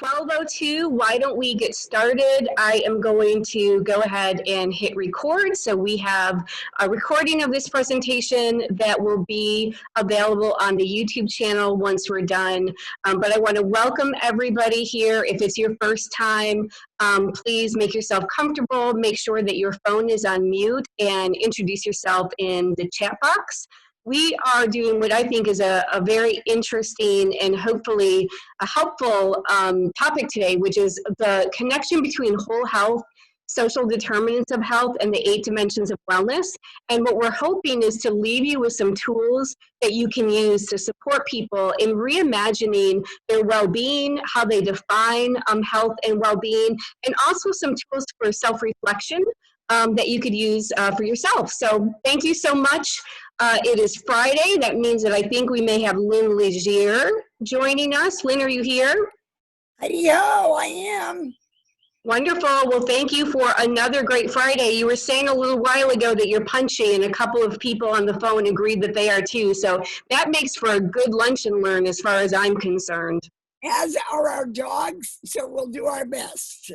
12:02, why don't we get started? I am going to go ahead and hit record. So we have a recording of this presentation that will be available on the YouTube channel once we're done. But I want to welcome everybody here. If it's your first time, please make yourself comfortable. Make sure that your phone is on mute and introduce yourself in the chat box. We are doing what I think is a very interesting and hopefully a helpful topic today, which is the connection between whole health, social determinants of health, and the 8 dimensions of wellness. And what we're hoping is to leave you with some tools that you can use to support people in reimagining their well-being, how they define health and well-being, and also some tools for self-reflection that you could use for yourself. So thank you so much. It is Friday. That means that I think we may have Lynn Legier joining us. Lynn, are you here? Yo, I am. Wonderful. Well, thank you for another great Friday. You were saying a little while ago that you're punchy, and a couple of people on the phone agreed that they are too. So that makes for a good lunch and learn as far as I'm concerned. As are our dogs, so we'll do our best.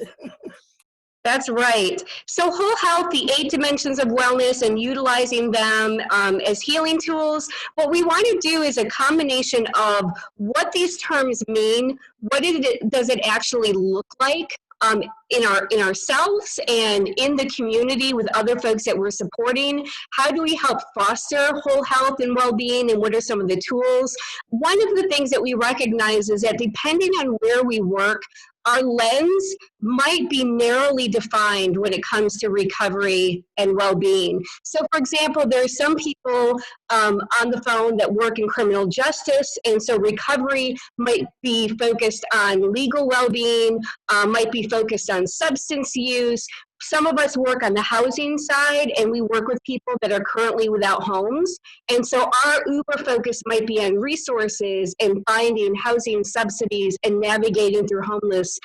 That's right. So whole health, the 8 dimensions of wellness, and utilizing them as healing tools. What we want to do is a combination of what these terms mean, what does it actually look like in ourselves and in the community with other folks that we're supporting. How do we help foster whole health and well-being, and what are some of the tools? One of the things that we recognize is that depending on where we work, our lens might be narrowly defined when it comes to recovery and well-being. So, for example, there are some people on the phone that work in criminal justice, and so recovery might be focused on legal well-being, might be focused on substance use. Some of us work on the housing side, and we work with people that are currently without homes. And so our uber focus might be on resources and finding housing subsidies and navigating through homeless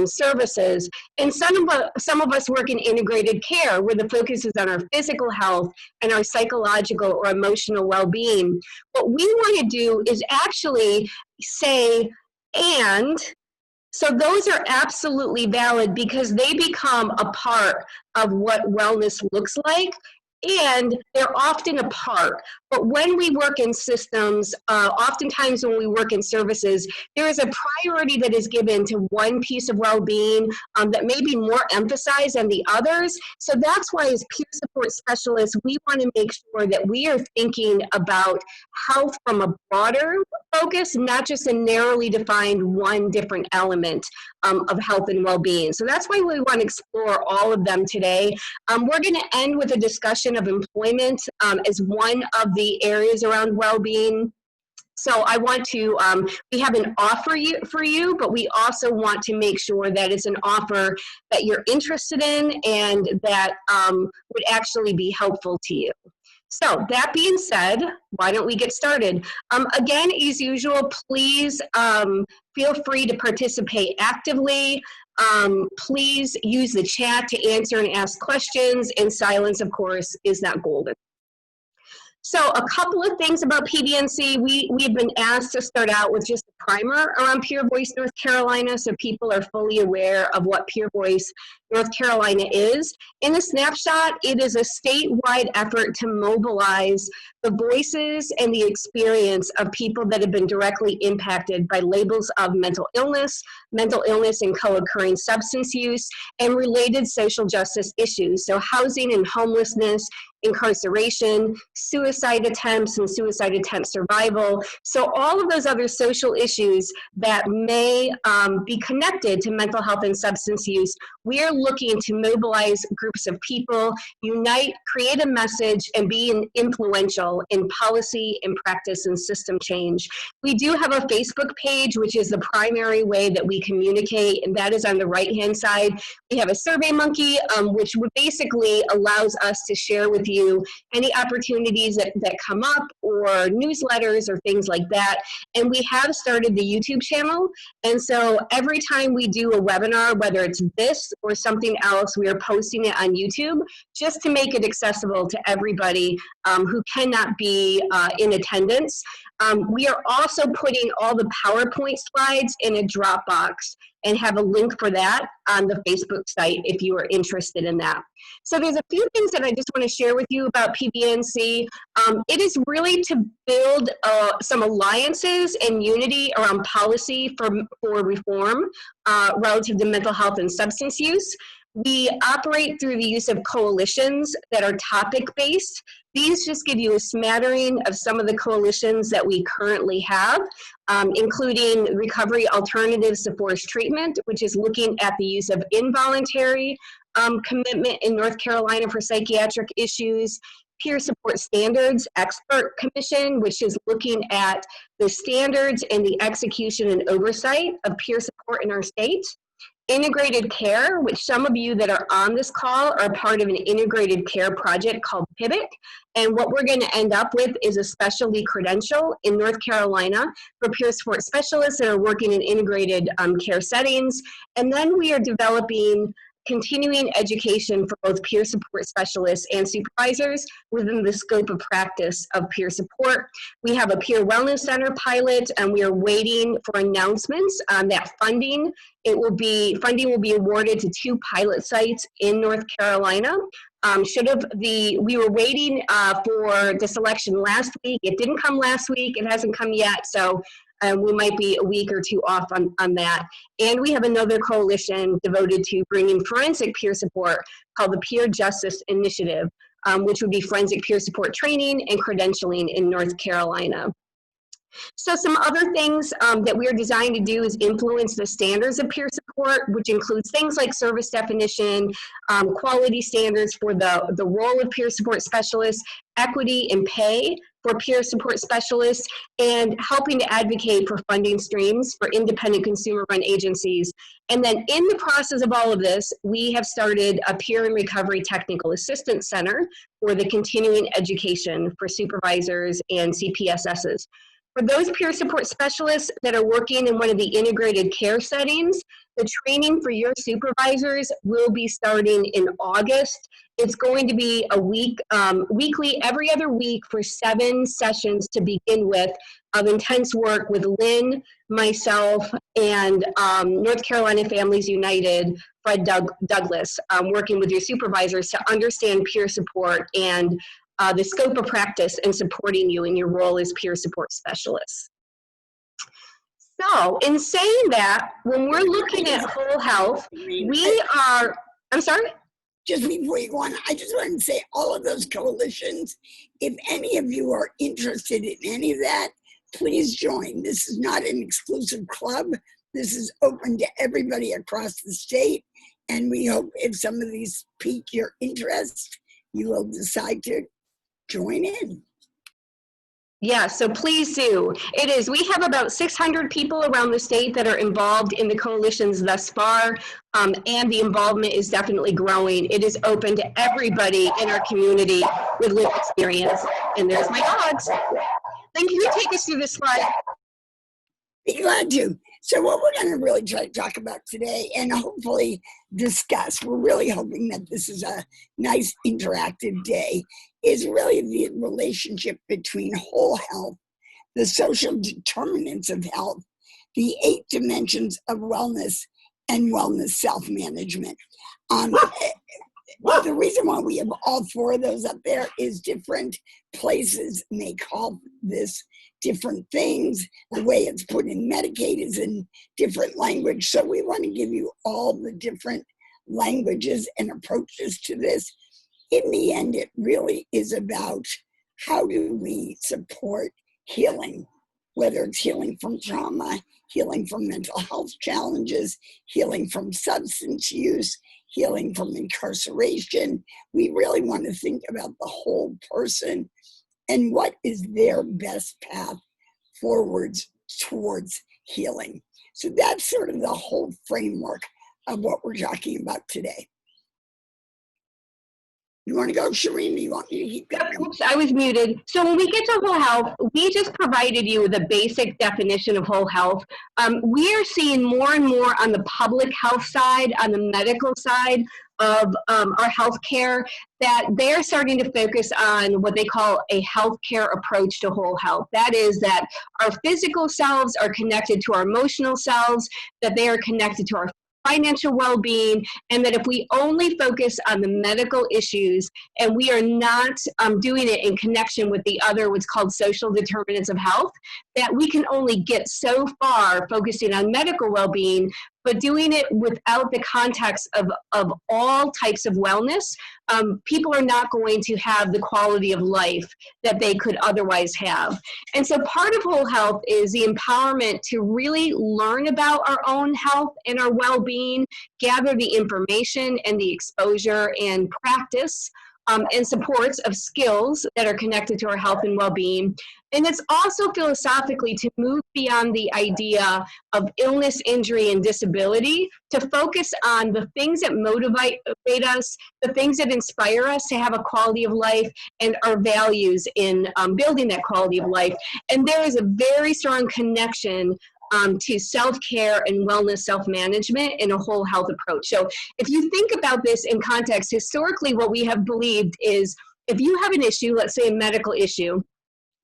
services. And some of us work in integrated care, where the focus is on our physical health and our psychological or emotional well-being. What we want to do is actually say, and so those are absolutely valid because they become a part of what wellness looks like, and they're often a part. But when we work in systems, oftentimes when we work in services, there is a priority that is given to one piece of well-being that may be more emphasized than the others. So that's why as peer support specialists, we want to make sure that we are thinking about health from a broader focus, not just a narrowly defined one different element of health and well-being. So that's why we want to explore all of them today. We're going to end with a discussion of employment as one of the areas around well-being. So I want to, we have an offer for you, but we also want to make sure that it's an offer that you're interested in and that would actually be helpful to you. So that being said, why don't we get started? Again, as usual, please feel free to participate actively. Please use the chat to answer and ask questions, and silence, of course, is not golden. So a couple of things about PVNC. We've been asked to start out with just a primer around Pure Voice North Carolina, so people are fully aware of what Pure Voice North Carolina is. In a snapshot, it is a statewide effort to mobilize the voices and the experience of people that have been directly impacted by labels of mental illness and co-occurring substance use, and related social justice issues. So housing and homelessness, incarceration, suicide attempts and suicide attempt survival. So all of those other social issues that may be connected to mental health and substance use, we are looking to mobilize groups of people, unite, create a message, and be influential in policy and practice and system change. We do have a Facebook page, which is the primary way that we communicate, and that is on the right-hand side. We have a Survey Monkey, which basically allows us to share with you any opportunities that come up, or newsletters or things like that. And we have started the YouTube channel, and so every time we do a webinar, whether it's this or something else, we are posting it on YouTube just to make it accessible to everybody who cannot be in attendance. We are also putting all the PowerPoint slides in a Dropbox. and have a link for that on the Facebook site if you are interested in that. So there's a few things that I just want to share with you about PVNC. It is really to build some alliances and unity around policy for reform relative to mental health and substance use. We operate through the use of coalitions that are topic-based. These just give you a smattering of some of the coalitions that we currently have, including Recovery Alternatives to Forced Treatment, which is looking at the use of involuntary commitment in North Carolina for psychiatric issues. Peer Support Standards Expert Commission, which is looking at the standards and the execution and oversight of peer support in our state. Integrated care, which some of you that are on this call are part of an integrated care project called Pivot. And what we're going to end up with is a specialty credential in North Carolina for peer support specialists that are working in integrated care settings. And then we are developing continuing education for both peer support specialists and supervisors within the scope of practice of peer support. We have a peer wellness center pilot, and we are waiting for announcements on that funding. Funding will be awarded to 2 pilot sites in North Carolina. We were waiting for the selection last week. It didn't come last week. It hasn't come yet. So we might be a week or 2 off on that. And we have another coalition devoted to bringing forensic peer support called the Peer Justice Initiative, which would be forensic peer support training and credentialing in North Carolina. So some other things that we are designed to do is influence the standards of peer support, which includes things like service definition, quality standards for the role of peer support specialists, equity and pay for peer support specialists, and helping to advocate for funding streams for independent consumer-run agencies. And then in the process of all of this, we have started a Peer and Recovery Technical Assistance Center for the continuing education for supervisors and CPSSs. For those peer support specialists that are working in one of the integrated care settings, the training for your supervisors will be starting in August. It's going to be a weekly, every other week for 7 sessions to begin with of intense work with Lynn, myself, and North Carolina Families United, Fred Douglas, working with your supervisors to understand peer support and the scope of practice and supporting you in your role as peer support specialists. So in saying that, when we're looking at whole health, I'm sorry? Just before you go on, I just want to say all of those coalitions, if any of you are interested in any of that, please join. This is not an exclusive club. This is open to everybody across the state. And we hope if some of these pique your interest, you will decide to join in. Yeah, so please do. It is. We have about 600 people around the state that are involved in the coalitions thus far, and the involvement is definitely growing. It is open to everybody in our community with lived experience. And there's my dogs. Then can you take us through this slide? Be glad to. So what we're going to really try to talk about today and hopefully discuss, we're really hoping that this is a nice interactive day, is really the relationship between whole health, the social determinants of health, the 8 dimensions of wellness, and wellness self-management. The reason why we have all 4 of those up there is different places may call this different things. The way it's put in Medicaid is in different language. So we want to give you all the different languages and approaches to this. In the end, it really is about how do we support healing, whether it's healing from trauma, healing from mental health challenges, healing from substance use, healing from incarceration. We really want to think about the whole person and what is their best path forwards towards healing. So that's sort of the whole framework of what we're talking about today. You want to go, Shireen? You want me to keep going? Oops, I was muted. So when we get to whole health, we just provided you with a basic definition of whole health. We are seeing more and more on the public health side, on the medical side of our healthcare, that they're starting to focus on what they call a healthcare approach to whole health. That is that our physical selves are connected to our emotional selves, that they are connected to our financial well-being, and that if we only focus on the medical issues and we are not doing it in connection with the other, what's called social determinants of health, that we can only get so far focusing on medical well-being, but doing it without the context of all types of wellness, people are not going to have the quality of life that they could otherwise have. And so part of whole health is the empowerment to really learn about our own health and our well-being, gather the information and the exposure and practice and supports of skills that are connected to our health and well-being. And it's also philosophically to move beyond the idea of illness, injury, and disability to focus on the things that motivate us, the things that inspire us to have a quality of life, and our values in building that quality of life. And there is a very strong connection to self-care and wellness, self-management, and a whole health approach. So if you think about this in context, historically what we have believed is if you have an issue, let's say a medical issue,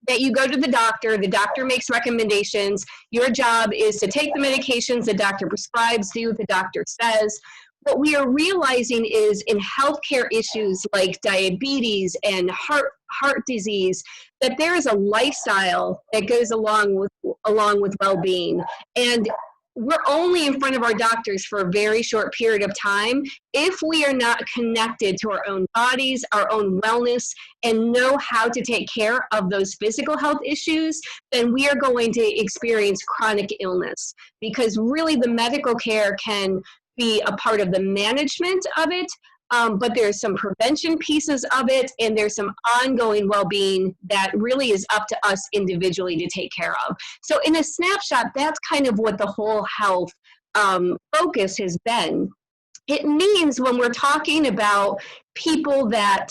that you go to the doctor makes recommendations, your job is to take the medications the doctor prescribes, do what the doctor says. What we are realizing is in healthcare issues like diabetes and heart disease, that there is a lifestyle that goes along with well-being. And we're only in front of our doctors for a very short period of time if we are not connected to our own bodies, our own wellness, and know how to take care of those physical health issues, then we are going to experience chronic illness. Because really the medical care can be a part of the management of it, but there's some prevention pieces of it, and there's some ongoing well-being that really is up to us individually to take care of. So in a snapshot, that's kind of what the whole health focus has been. It means when we're talking about people that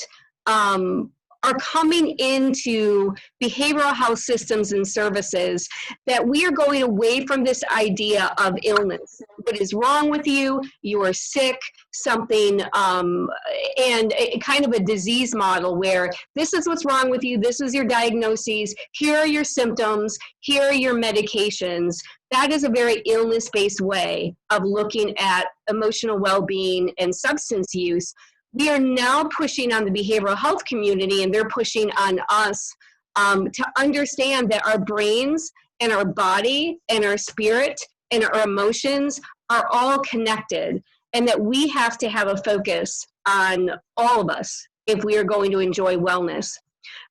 are coming into behavioral health systems and services, that we are going away from this idea of illness. What is wrong with you? You are sick, something, and kind of a disease model where this is what's wrong with you, this is your diagnoses, here are your symptoms, here are your medications. That is a very illness-based way of looking at emotional well-being and substance use. We are now pushing on the behavioral health community, and they're pushing on us to understand that our brains and our body and our spirit and our emotions are all connected, and that we have to have a focus on all of us if we are going to enjoy wellness.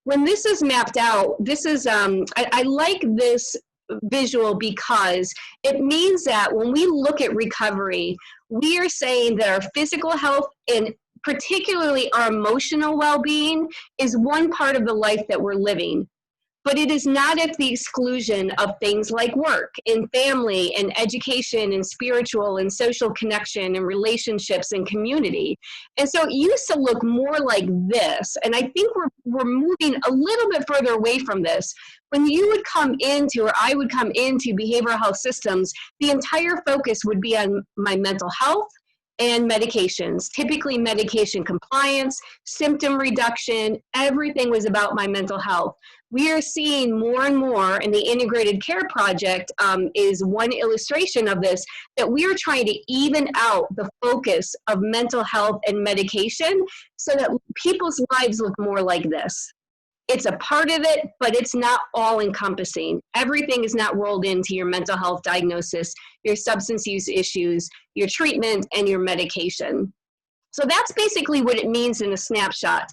When this is mapped out, this is, I like this visual because it means that when we look at recovery, we are saying that our physical health and particularly our emotional well-being is one part of the life that we're living. But it is not at the exclusion of things like work and family and education and spiritual and social connection and relationships and community. And so it used to look more like this. And I think we're moving a little bit further away from this. When you would come into, or I would come into behavioral health systems, the entire focus would be on my mental health and medications, typically medication compliance, symptom reduction, everything was about my mental health. We are seeing more and more, and the Integrated Care Project is one illustration of this, that we are trying to even out the focus of mental health and medication so that people's lives look more like this. It's a part of it, but it's not all encompassing. Everything is not rolled into your mental health diagnosis, your substance use issues, your treatment, and your medication. So that's basically what it means in a snapshot.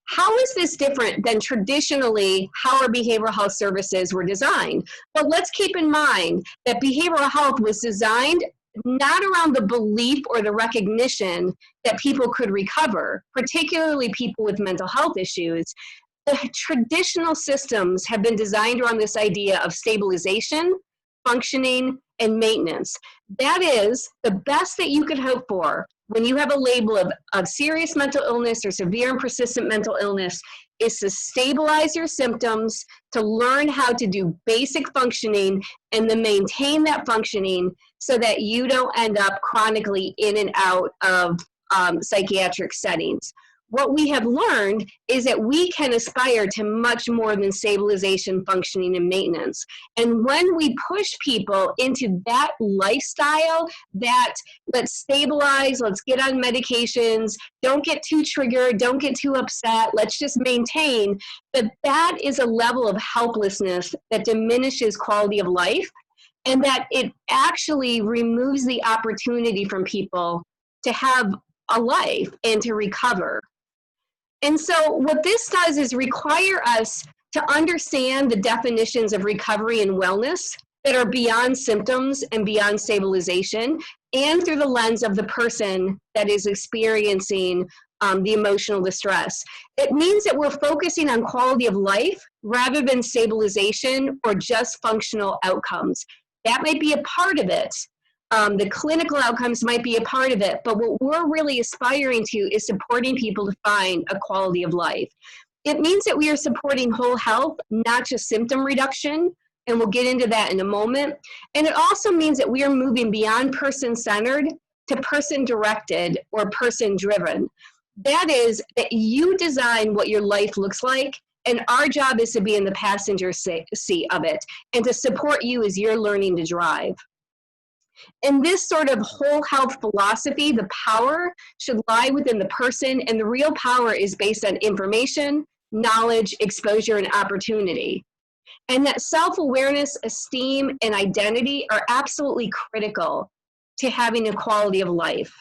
How is this different than traditionally how our behavioral health services were designed? Well, let's keep in mind that behavioral health was designed not around the belief or the recognition that people could recover, particularly people with mental health issues. The traditional systems have been designed around this idea of stabilization, functioning, and maintenance. That is the best that you could hope for when you have a label of serious mental illness or severe and persistent mental illness, is to stabilize your symptoms, to learn how to do basic functioning, and then maintain that functioning so that you don't end up chronically in and out of psychiatric settings. What we have learned is that we can aspire to much more than stabilization, functioning, and maintenance. And when we push people into that lifestyle, that let's stabilize, let's get on medications, don't get too triggered, don't get too upset, let's just maintain, that is a level of helplessness that diminishes quality of life, and that it actually removes the opportunity from people to have a life and to recover. And so what this does is require us to understand the definitions of recovery and wellness that are beyond symptoms and beyond stabilization, and through the lens of the person that is experiencing the emotional distress. It means that we're focusing on quality of life rather than stabilization or just functional outcomes. That might be a part of it. The clinical outcomes might be a part of it, but what we're really aspiring to is supporting people to find a quality of life. It means that we are supporting whole health, not just symptom reduction, and we'll get into that in a moment. And it also means that we are moving beyond person-centered to person-directed or person-driven. That is, that you design what your life looks like, and our job is to be in the passenger seat of it and to support you as you're learning to drive. In this sort of whole health philosophy, the power should lie within the person, and the real power is based on information, knowledge, exposure, and opportunity. And that self-awareness, esteem, and identity are absolutely critical to having a quality of life.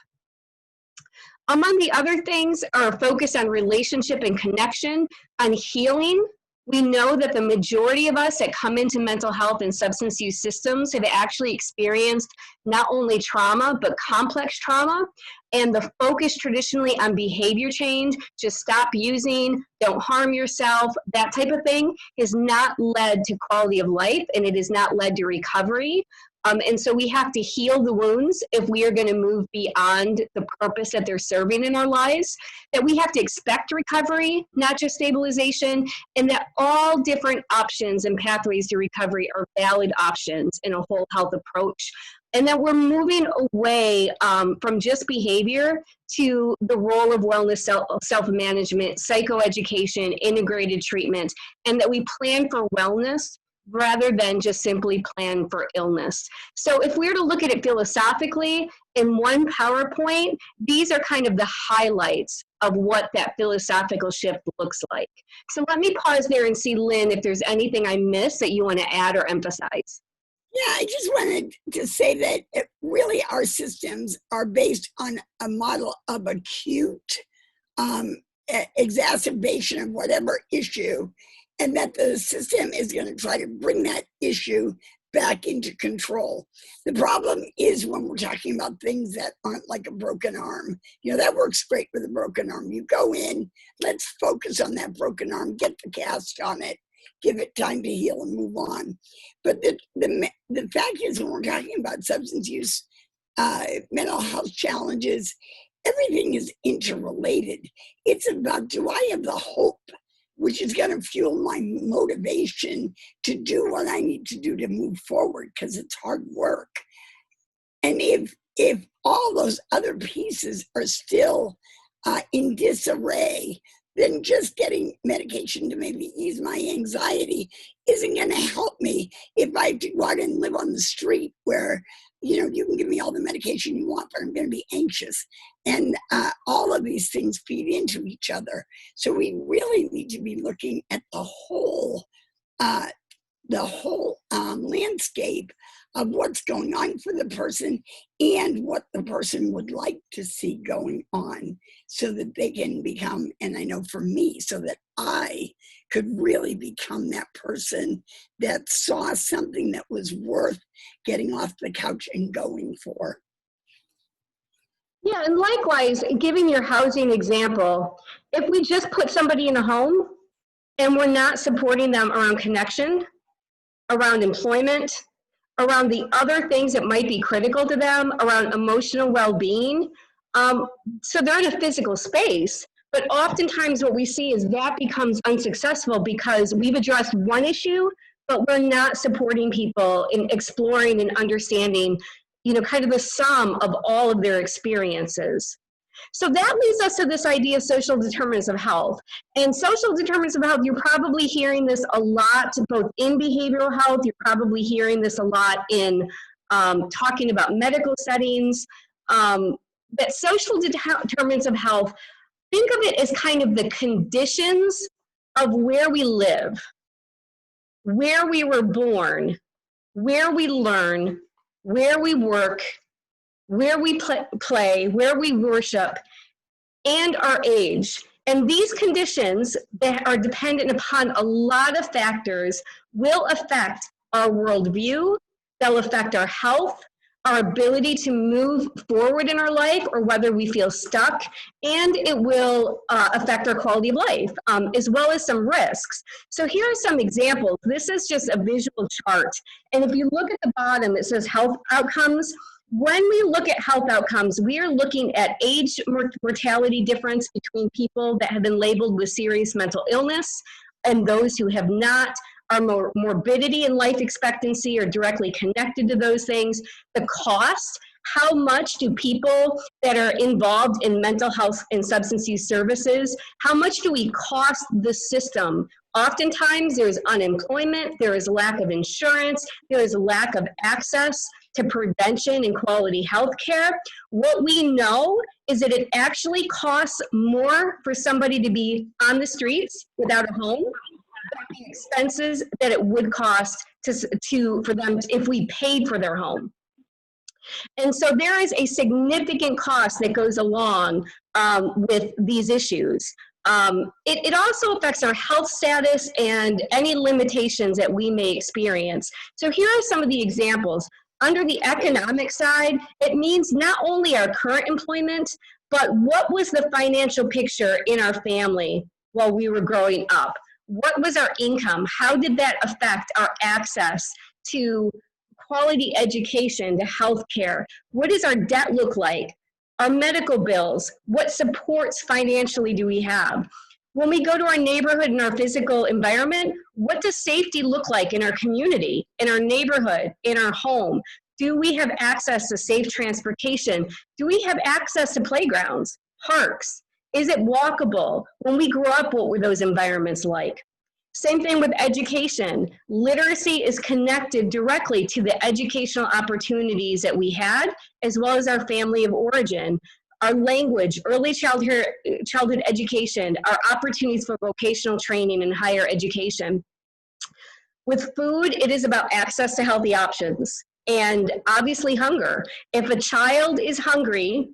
Among the other things are a focus on relationship and connection, on healing. We know that the majority of us that come into mental health and substance use systems have actually experienced not only trauma, but complex trauma. And the focus traditionally on behavior change, just stop using, don't harm yourself, that type of thing, has not led to quality of life, and it has not led to recovery. And so we have to heal the wounds if we are going to move beyond the purpose that they're serving in our lives, that we have to expect recovery, not just stabilization, and that all different options and pathways to recovery are valid options in a whole health approach. And that we're moving away from just behavior to the role of wellness, self-management, psychoeducation, integrated treatment, and that we plan for wellness rather than just simply plan for illness. So if we were to look at it philosophically in one PowerPoint, these are kind of the highlights of what that philosophical shift looks like. So let me pause there and see, Lynn, if there's anything I missed that you want to add or emphasize. Yeah, I just wanted to say that really our systems are based on a model of acute exacerbation of whatever issue, and that the system is going to try to bring that issue back into control. The problem is when we're talking about things that aren't like a broken arm. You know, that works great with a broken arm. You go in, let's focus on that broken arm, get the cast on it, give it time to heal and move on. But the fact is, when we're talking about substance use, mental health challenges, everything is interrelated. It's about, do I have the hope which is going to fuel my motivation to do what I need to do to move forward, because it's hard work. And if all those other pieces are still in disarray, then just getting medication to maybe ease my anxiety isn't going to help me if I have to go out and live on the street where, you know, you can give me all the medication you want, but I'm going to be anxious. And all of these things feed into each other. So we really need to be looking at the whole landscape of what's going on for the person and what the person would like to see going on, so that they can become, and I know for me, so that I could really become that person that saw something that was worth getting off the couch and going for. Yeah, and likewise, giving your housing example, if we just put somebody in a home and we're not supporting them around connection, around employment, around the other things that might be critical to them, around emotional well-being, So they're in a physical space, but oftentimes what we see is that becomes unsuccessful because we've addressed one issue, but we're not supporting people in exploring and understanding, kind of the sum of all of their experiences. So that leads us to this idea of social determinants of health. And social determinants of health, you're probably hearing this a lot, both in behavioral health, you're probably hearing this a lot in talking about medical settings, that social determinants of health, think of it as kind of the conditions of where we live, where we were born, where we learn, where we work, where we play, where we worship, and our age. And these conditions that are dependent upon a lot of factors will affect our worldview, they'll affect our health, our ability to move forward in our life, or whether we feel stuck, and it will affect our quality of life, as well as some risks. So here are some examples. This is just a visual chart. And if you look at the bottom, it says health outcomes. When we look at health outcomes, we are looking at age mortality difference between people that have been labeled with serious mental illness and those who have not. Our morbidity and life expectancy are directly connected to those things. The cost, how much do people that are involved in mental health and substance use services, how much do we cost the system? Oftentimes there's unemployment, there is lack of insurance, there is a lack of access to prevention and quality health care. What we know is that it actually costs more for somebody to be on the streets without a home, the expenses that it would cost for them if we paid for their home. And so there is a significant cost that goes along with these issues. It also affects our health status and any limitations that we may experience. So here are some of the examples. Under the economic side, it means not only our current employment, but what was the financial picture in our family while we were growing up? What was our income? How did that affect our access to quality education, to health care? What does our debt look like? Our medical bills, what supports financially do we have? When we go to our neighborhood and our physical environment, what does safety look like in our community, in our neighborhood, in our home? Do we have access to safe transportation? Do we have access to playgrounds, parks? Is it walkable? When we grew up, what were those environments like? Same thing with education. Literacy is connected directly to the educational opportunities that we had, as well as our family of origin. Our language, early childhood education, our opportunities for vocational training and higher education. With food, it is about access to healthy options and obviously hunger. If a child is hungry,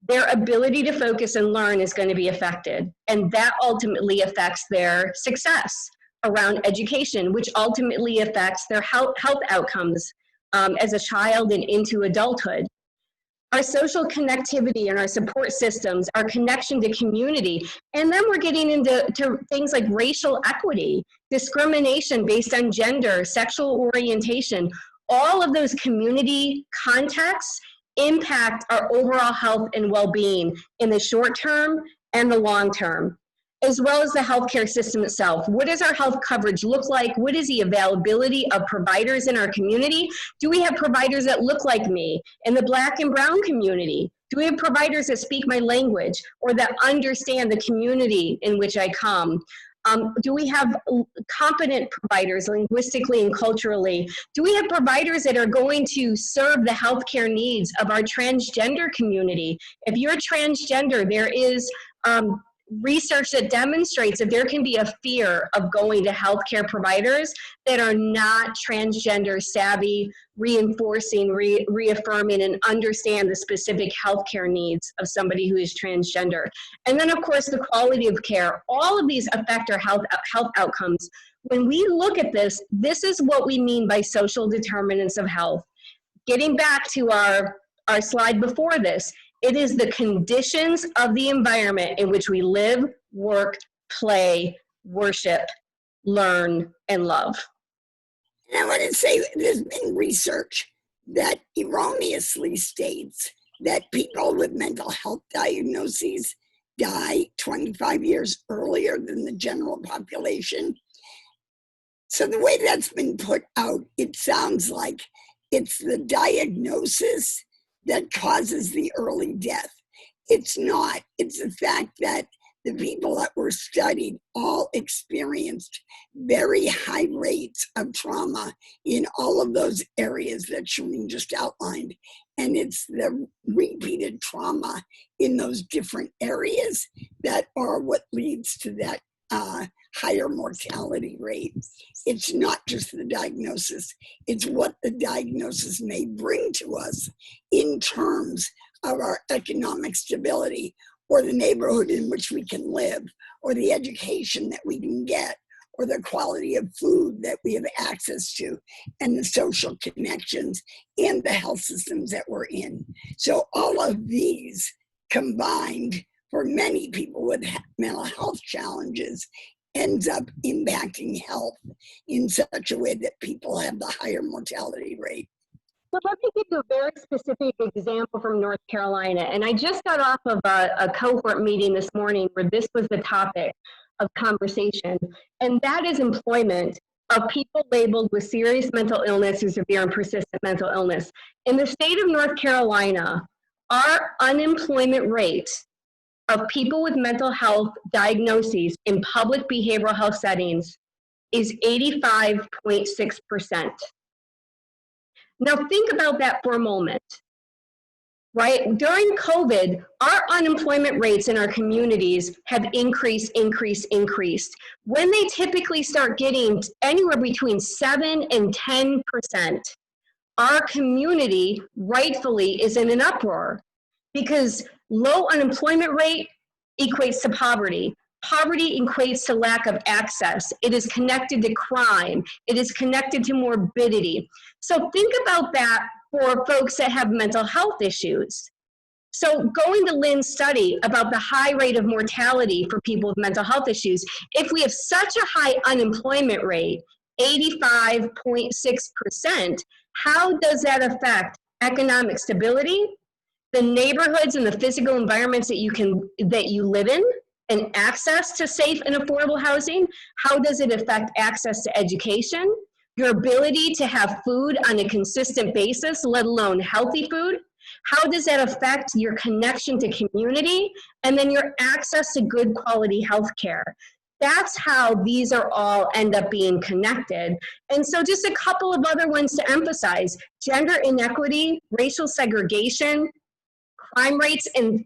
their ability to focus and learn is going to be affected. And that ultimately affects their success around education, which ultimately affects their health outcomes as a child and into adulthood. Our social connectivity and our support systems, our connection to community, and then we're getting into things like racial equity, discrimination based on gender, sexual orientation. All of those community contexts impact our overall health and well-being in the short term and the long term, as well as the healthcare system itself. What does our health coverage look like? What is the availability of providers in our community? Do we have providers that look like me in the Black and Brown community? Do we have providers that speak my language or that understand the community in which I come? Do we have competent providers linguistically and culturally? Do we have providers that are going to serve the healthcare needs of our transgender community? If you're transgender, there is research that demonstrates that there can be a fear of going to healthcare providers that are not transgender savvy, reinforcing, reaffirming, and understand the specific healthcare needs of somebody who is transgender. And then, of course, the quality of care. All of these affect our health outcomes. When we look at this, this is what we mean by social determinants of health. Getting back to our slide before this, it is the conditions of the environment in which we live, work, play, worship, learn, and love. And I want to say there's been research that erroneously states that people with mental health diagnoses die 25 years earlier than the general population. So the way that's been put out, it sounds like it's the diagnosis that causes the early death. It's not. It's the fact that the people that were studied all experienced very high rates of trauma in all of those areas that Shireen just outlined. And it's the repeated trauma in those different areas that are what leads to that higher mortality rate. It's not just the diagnosis, it's what the diagnosis may bring to us in terms of our economic stability, or the neighborhood in which we can live, or the education that we can get, or the quality of food that we have access to, and the social connections and the health systems that we're in. So all of these combined for many people with mental health challenges ends up impacting health in such a way that people have the higher mortality rate. So let me give you a very specific example from North Carolina. And I just got off of a cohort meeting this morning where this was the topic of conversation, and that is employment of people labeled with serious mental illness or severe and persistent mental illness. In the state of North Carolina, our unemployment rate of people with mental health diagnoses in public behavioral health settings is 85.6%. Now think about that for a moment, right? During COVID, our unemployment rates in our communities have increased. When they typically start getting anywhere between 7 and 10%, our community rightfully is in an uproar because low unemployment rate equates to poverty. Poverty equates to lack of access. It is connected to crime. It is connected to morbidity. So think about that for folks that have mental health issues. So going to Lynn's study about the high rate of mortality for people with mental health issues, if we have such a high unemployment rate, 85.6%, how does that affect economic stability, the neighborhoods and the physical environments that you live in, and access to safe and affordable housing? How does it affect access to education, your ability to have food on a consistent basis, let alone healthy food? How does that affect your connection to community, and then your access to good quality health care? That's how these are all end up being connected. And so just a couple of other ones to emphasize: gender inequity, racial segregation, crime rates and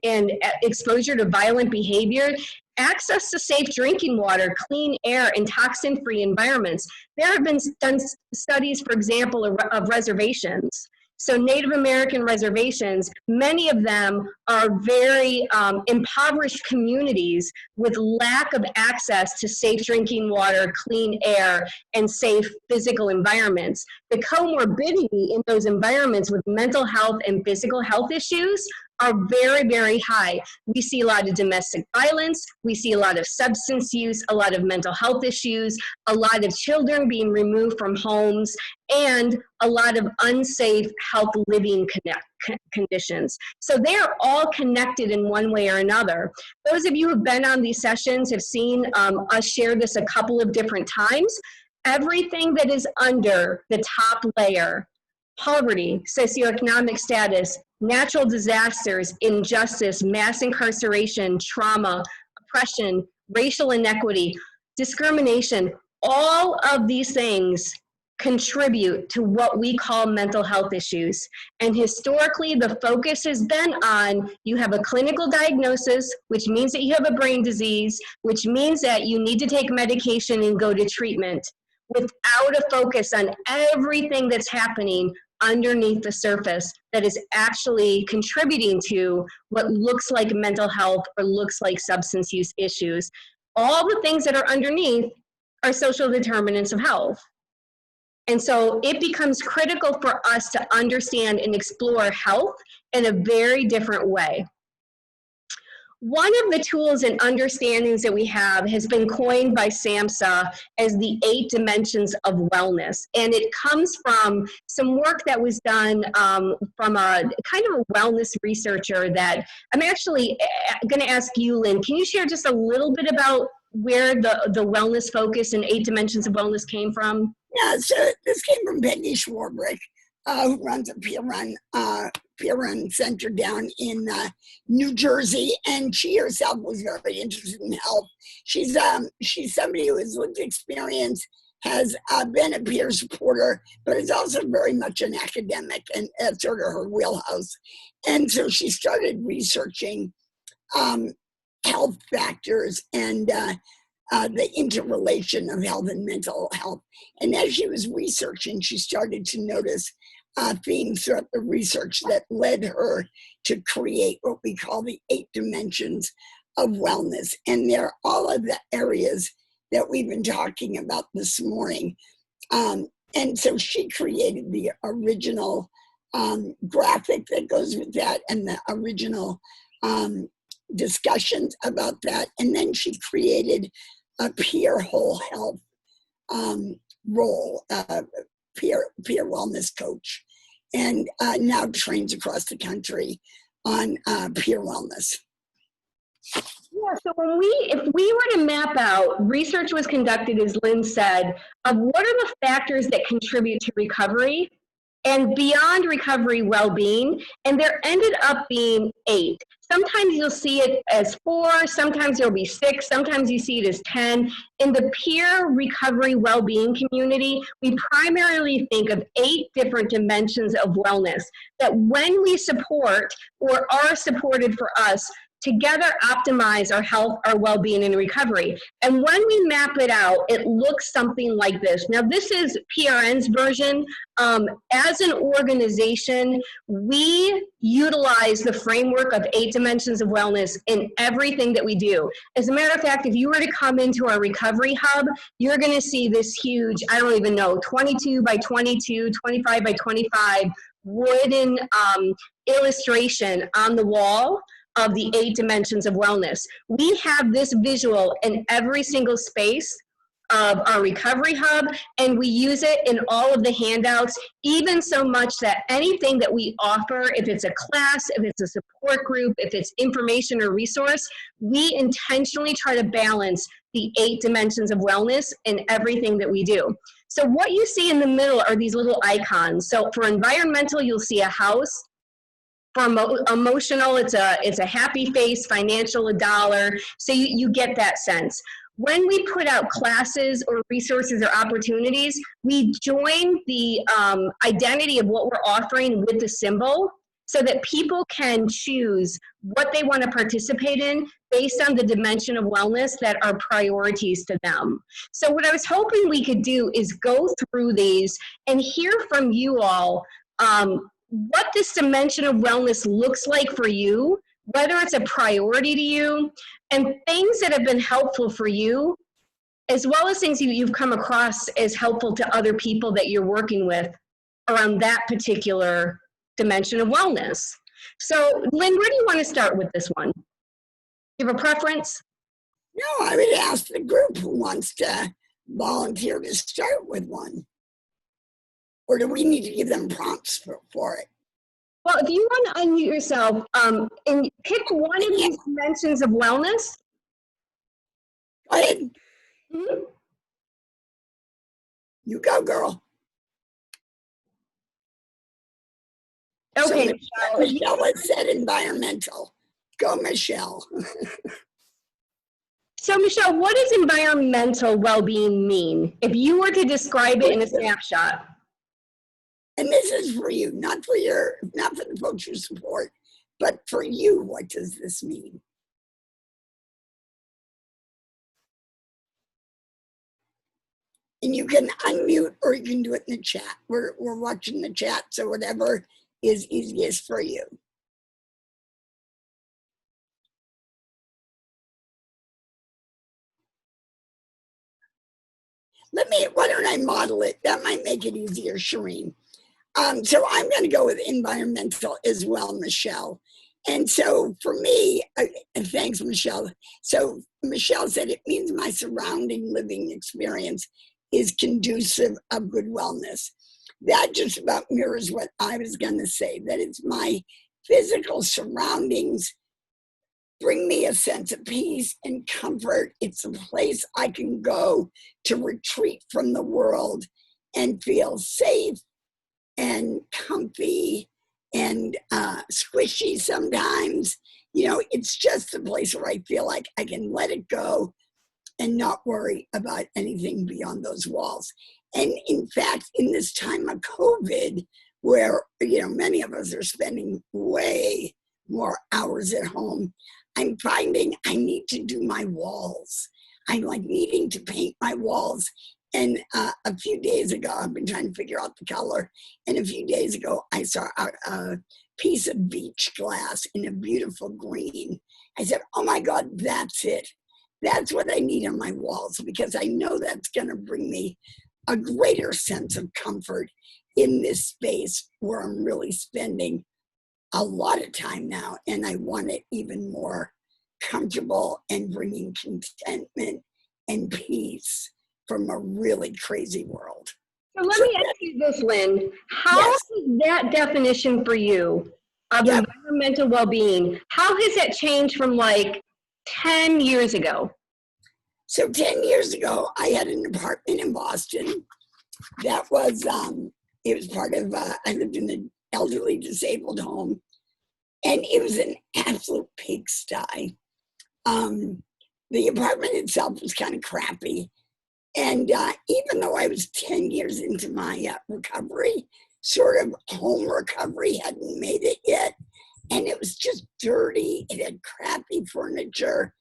exposure to violent behavior, access to safe drinking water, clean air, and toxin-free environments. There have been done studies, for example, of reservations. So Native American reservations, many of them are very impoverished communities with lack of access to safe drinking water, clean air, and safe physical environments. The comorbidity in those environments with mental health and physical health issues are very, very high. We see a lot of domestic violence, we see a lot of substance use, a lot of mental health issues, a lot of children being removed from homes, and a lot of unsafe health living conditions. So they are all connected in one way or another. Those of you who have been on these sessions have seen us share this a couple of different times. Everything that is under the top layer, poverty, socioeconomic status, natural disasters, injustice, mass incarceration, trauma, oppression, racial inequity, discrimination, all of these things contribute to what we call mental health issues. And historically, the focus has been on, you have a clinical diagnosis, which means that you have a brain disease, which means that you need to take medication and go to treatment, without a focus on everything that's happening underneath the surface that is actually contributing to what looks like mental health or looks like substance use issues. All the things that are underneath are social determinants of health. And so it becomes critical for us to understand and explore health in a very different way. one of the tools and understandings that we have has been coined by SAMHSA as the 8 dimensions of wellness. And it comes from some work that was done from a kind of a wellness researcher that I'm actually going to ask you, Lynn, can you share just a little bit about where the wellness focus and 8 dimensions of wellness came from? Yeah, so this came from Peggy Schwarbrick, who runs a peer run center down in New Jersey, and she herself was very interested in health. She's somebody who has lived experience, has been a peer supporter, but is also very much an academic, and that's sort of her wheelhouse. And so she started researching health factors and the interrelation of health and mental health. And as she was researching, she started to notice themes throughout the research that led her to create what we call the 8 dimensions of wellness. And they're all of the areas that we've been talking about this morning. And so she created the original graphic that goes with that and the original discussions about that. And then she created a peer whole health role, peer wellness coach, and now trains across the country on peer wellness. Yeah, so if we were to map out, research was conducted, as Lynn said, of what are the factors that contribute to recovery and beyond recovery well-being, and there ended up being 8. Sometimes you'll see it as 4, sometimes there'll be 6, sometimes you see it as 10. In the peer recovery well-being community, we primarily think of 8 different dimensions of wellness that when we support or are supported for us, together optimize our health, our well-being, and recovery. And when we map it out, it looks something like this. Now, this is PRN's version. As an organization, we utilize the framework of 8 dimensions of wellness in everything that we do. As a matter of fact, if you were to come into our recovery hub, you're going to see this huge, I don't even know, 22 by 22, 25 by 25 wooden illustration on the wall of the 8 dimensions of wellness. We have this visual in every single space of our recovery hub, and we use it in all of the handouts, even so much that anything that we offer, if it's a class, if it's a support group, if it's information or resource, we intentionally try to balance the 8 dimensions of wellness in everything that we do. So what you see in the middle are these little icons. So for environmental, you'll see a house. For emotional, it's a happy face, financial, $1. So you get that sense. When we put out classes or resources or opportunities, we join the identity of what we're offering with the symbol so that people can choose what they want to participate in based on the dimension of wellness that are priorities to them. So what I was hoping we could do is go through these and hear from you all what this dimension of wellness looks like for you, whether it's a priority to you, and things that have been helpful for you, as well as things you've come across as helpful to other people that you're working with around that particular dimension of wellness. So, Lynn, where do you want to start with this one? Do you have a preference? No, I would ask the group who wants to volunteer to start with one. Or do we need to give them prompts for it? Well, if you want to unmute yourself and pick one of these dimensions of wellness. Go ahead. Mm-hmm. You go, girl. Okay. So Michelle has said environmental. Go, Michelle. So, Michelle, what does environmental well-being mean? If you were to describe it in a snapshot. And this is for you, not for the folks you support, but for you, what does this mean? And you can unmute or you can do it in the chat. We're watching the chat, so whatever is easiest for you. Why don't I model it? That might make it easier, Shireen. So I'm going to go with environmental as well, Michelle. And so for me, and thanks, Michelle. So Michelle said it means my surrounding living experience is conducive of good wellness. That just about mirrors what I was going to say, that it's my physical surroundings bring me a sense of peace and comfort. It's a place I can go to retreat from the world and feel safe and comfy and squishy sometimes. You know, it's just a place where I feel like I can let it go and not worry about anything beyond those walls. And in fact, in this time of COVID, where, you know, many of us are spending way more hours at home, I'm finding I need to do my walls. I'm like needing to paint my walls. And a few days ago, I've been trying to figure out the color. And a few days ago, I saw a piece of beach glass in a beautiful green. I said, oh my God, that's it. That's what I need on my walls, because I know that's going to bring me a greater sense of comfort in this space where I'm really spending a lot of time now. And I want it even more comfortable and bringing contentment and peace from a really crazy world. So let me ask you this, Lynn. How Yes. is that definition for you of Yep. environmental well-being, how has that changed from like 10 years ago? So 10 years ago, I had an apartment in Boston that was, it was part of, I lived in an elderly disabled home, and it was an absolute pigsty. The apartment itself was kind of crappy. And even though I was 10 years into my recovery, sort of home recovery hadn't made it yet. And it was just dirty. It had crappy furniture.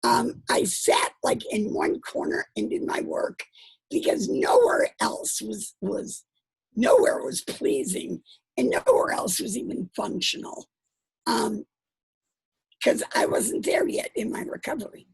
I sat like in one corner and did my work because nowhere else was pleasing, and nowhere else was even functional. Because I wasn't there yet in my recovery.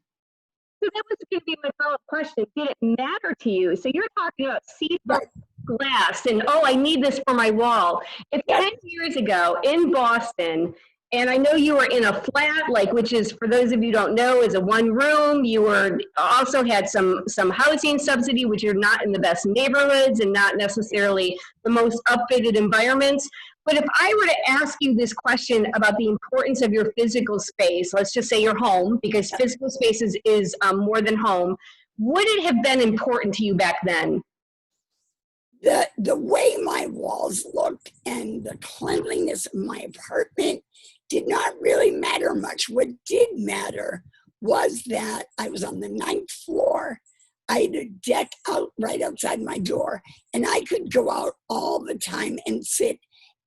So that was going to be my follow-up question. Did it matter to you? So you're talking about seatbelt glass and, oh, I need this for my wall. If 10 years ago in Boston, and I know you were in a flat, like, which is, for those of you who don't know, is a one room. You were also had some housing subsidy, which are not in the best neighborhoods and not necessarily the most updated environments. But if I were to ask you this question about the importance of your physical space, let's just say your home, because physical space is more than home, would it have been important to you back then? The way my walls looked and the cleanliness of my apartment did not really matter much. What did matter was that I was on the 9th floor. I had a deck out right outside my door, and I could go out all the time and sit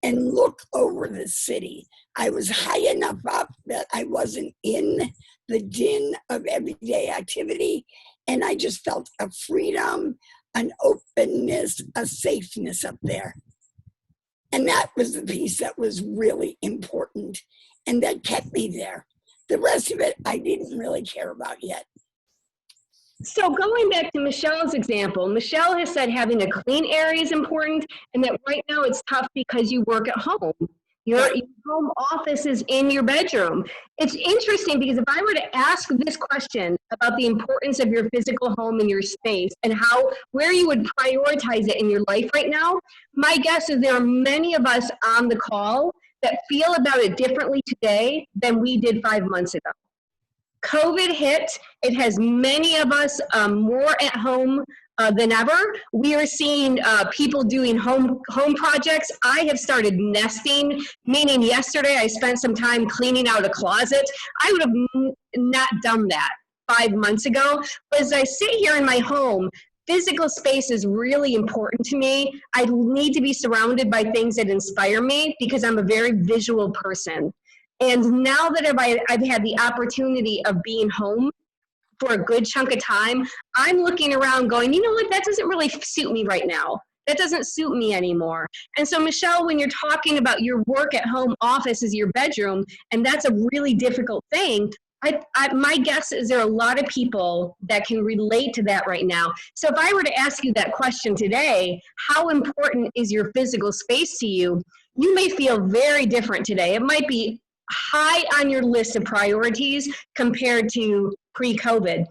and look over the city. I was high enough up that I wasn't in the din of everyday activity, and I just felt a freedom, an openness, a safeness up there. And that was the piece that was really important and that kept me there. The rest of it, I didn't really care about yet. So going back to Michelle's example, Michelle has said having a clean area is important, and that right now it's tough because you work at home. Your home office is in your bedroom. It's interesting because if I were to ask this question about the importance of your physical home and your space and where you would prioritize it in your life right now, my guess is there are many of us on the call that feel about it differently today than we did 5 months ago. COVID hit. It has many of us more at home than ever. We are seeing people doing home projects. I have started nesting, meaning yesterday I spent some time cleaning out a closet. I would have not done that 5 months ago. But as I sit here in my home, physical space is really important to me. I need to be surrounded by things that inspire me because I'm a very visual person. And now that I've had the opportunity of being home for a good chunk of time, I'm looking around going, you know what, that doesn't really suit me right now. That doesn't suit me anymore. And so, Michelle, when you're talking about your work at home office is your bedroom, and that's a really difficult thing, my guess is there are a lot of people that can relate to that right now. So if I were to ask you that question today, how important is your physical space to you? You may feel very different today. It might be high on your list of priorities compared to pre-COVID.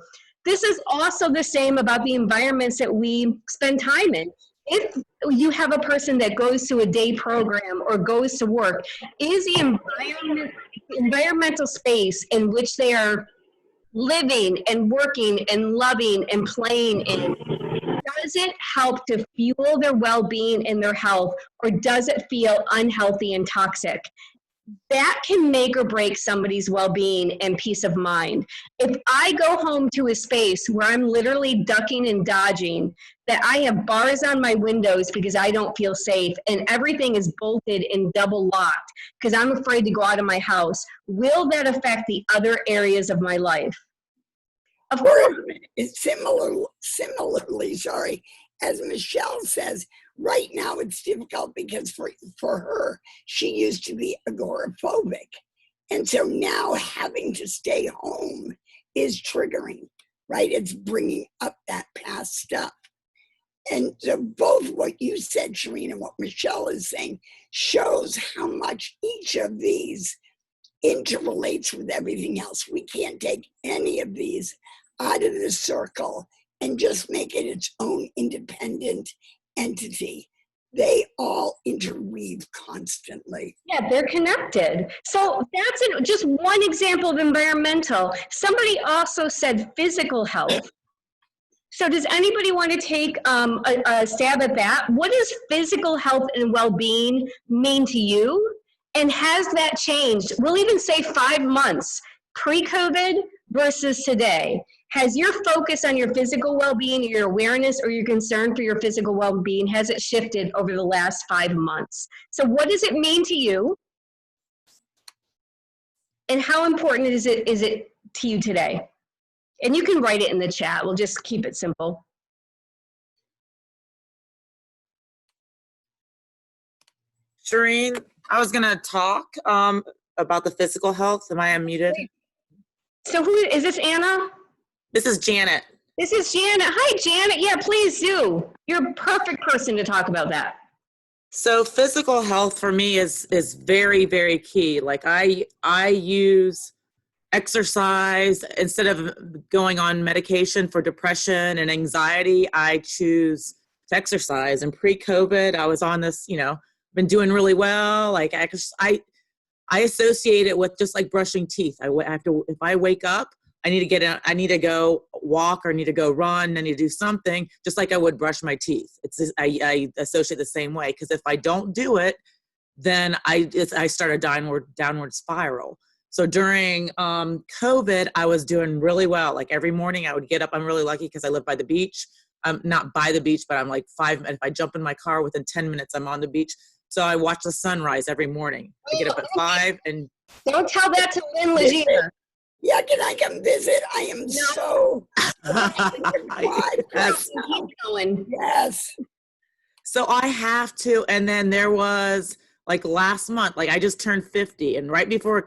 This is also the same about the environments that we spend time in. If you have a person that goes to a day program or goes to work, is the environmental space in which they are living and working and loving and playing in, does it help to fuel their well-being and their health, or does it feel unhealthy and toxic? That can make or break somebody's well-being and peace of mind. If I go home to a space where I'm literally ducking and dodging, that I have bars on my windows because I don't feel safe, and everything is bolted and double locked because I'm afraid to go out of my house, will that affect the other areas of my life? Of course. Similarly, sorry, as Michelle says, right now it's difficult because for her, she used to be agoraphobic. And so now having to stay home is triggering, right? It's bringing up that past stuff. And so both what you said, Shereen, and what Michelle is saying shows how much each of these interrelates with everything else. We can't take any of these out of the circle and just make it its own independent entity. They all interweave constantly. Yeah, they're connected. So that's just one example of environmental. Somebody also said physical health. So does anybody want to take a stab at that? What does physical health and well-being mean to you? And has that changed? We'll even say 5 months, pre-COVID versus today. Has your focus on your physical well-being, your awareness, or your concern for your physical well-being, has it shifted over the last 5 months? So what does it mean to you? And how important is it to you today? And you can write it in the chat. We'll just keep it simple. Shereen, I was going to talk about the physical health. Am I unmuted? So who is this, Anna? This is Janet. This is Janet. Hi, Janet. Yeah, please do. You're a perfect person to talk about that. So physical health for me is very, very key. Like I use exercise instead of going on medication for depression and anxiety. I choose to exercise. And pre-COVID, I was on this, been doing really well. Like I associate it with just like brushing teeth. I have to, if I wake up, I need to go walk, or I need to go run. I need to do something just like I would brush my teeth. I associate the same way, because if I don't do it, then I start a downward spiral. So during COVID, I was doing really well. Like every morning I would get up. I'm really lucky because I live by the beach. I'm not by the beach, but I'm like 5 minutes. If I jump in my car, within 10 minutes, I'm on the beach. So I watch the sunrise every morning. I get up at 5 and... Don't tell that to Lynn Legier. Yeah, can I come visit? I am so... Yes. Keep going. Yes. So I have to, and then there was like last month, like I just turned 50, and right before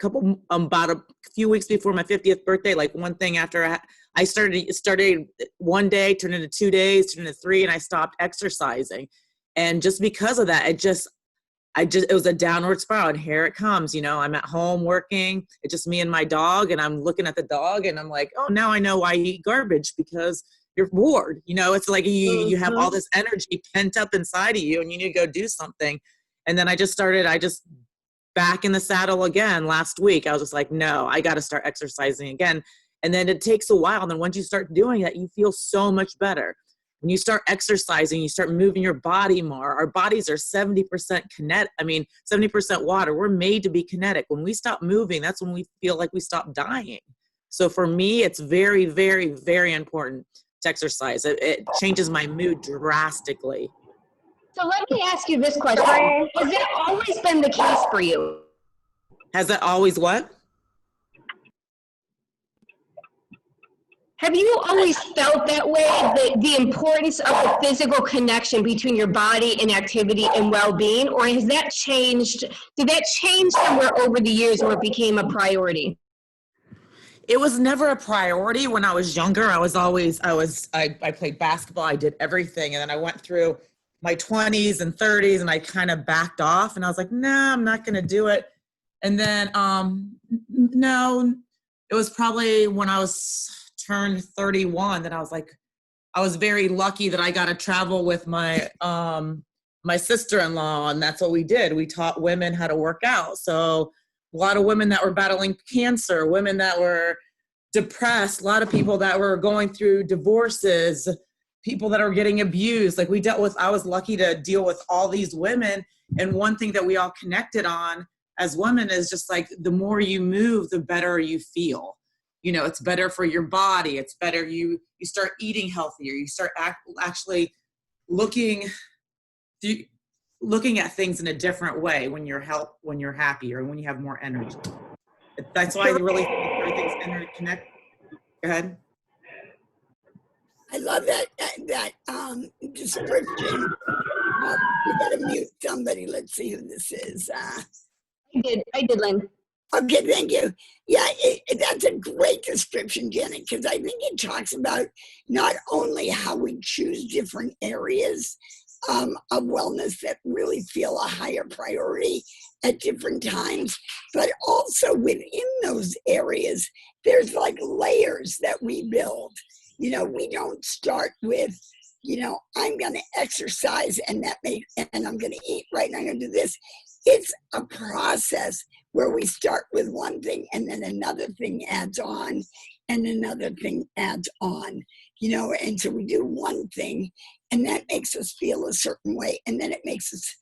about a few weeks before my 50th birthday, like one thing after I started one day, turned into 2 days, turned into 3, and I stopped exercising. And just because of that, it was a downward spiral, and here it comes. I'm at home working. It's just me and my dog, and I'm looking at the dog, and I'm like, oh, now I know why you eat garbage, because you're bored. It's like you have all this energy pent up inside of you, and you need to go do something. And then I just back in the saddle again last week. I was just like, no, I got to start exercising again. And then it takes a while. And then once you start doing that, you feel so much better. When you start exercising, you start moving your body more. Our bodies are 70% 70% water. We're made to be kinetic. When we stop moving, that's when we feel like we stop dying. So for me, it's very, very, very important to exercise. It changes my mood drastically. So let me ask you this question. Has that always been the case for you? Has that always what? Have you always felt that way, the importance of the physical connection between your body and activity and well-being, or has that changed? Did that change somewhere over the years where it became a priority? It was never a priority when I was younger. I played basketball. I did everything. And then I went through my 20s and 30s, and I kind of backed off, and I was like, nah, I'm not going to do it. And then, no, it was probably when I was turned 31 that I was like, I was very lucky that I got to travel with my my sister-in-law, and that's what we did. We taught women how to work out. So a lot of women that were battling cancer, women that were depressed, a lot of people that were going through divorces, people that are getting abused. Like I was lucky to deal with all these women. And one thing that we all connected on as women is just like, the more you move, the better you feel. You know, it's better for your body. It's better. You start eating healthier. You start actually looking at things in a different way when you're happy, or when you have more energy. That's why I really think everything's interconnected. Go ahead. I love that description. We gotta mute somebody. Let's see who this is. I did, Lynn. Okay, thank you. Yeah, that's a great description, Janet, because I think it talks about not only how we choose different areas of wellness that really feel a higher priority at different times, but also within those areas, there's like layers that we build. You know, we don't start with, you know, I'm going to exercise and I'm going to eat right and I'm going to do this. It's a process where we start with one thing and then another thing adds on and another thing adds on, you know, and so we do one thing and that makes us feel a certain way, and then it makes us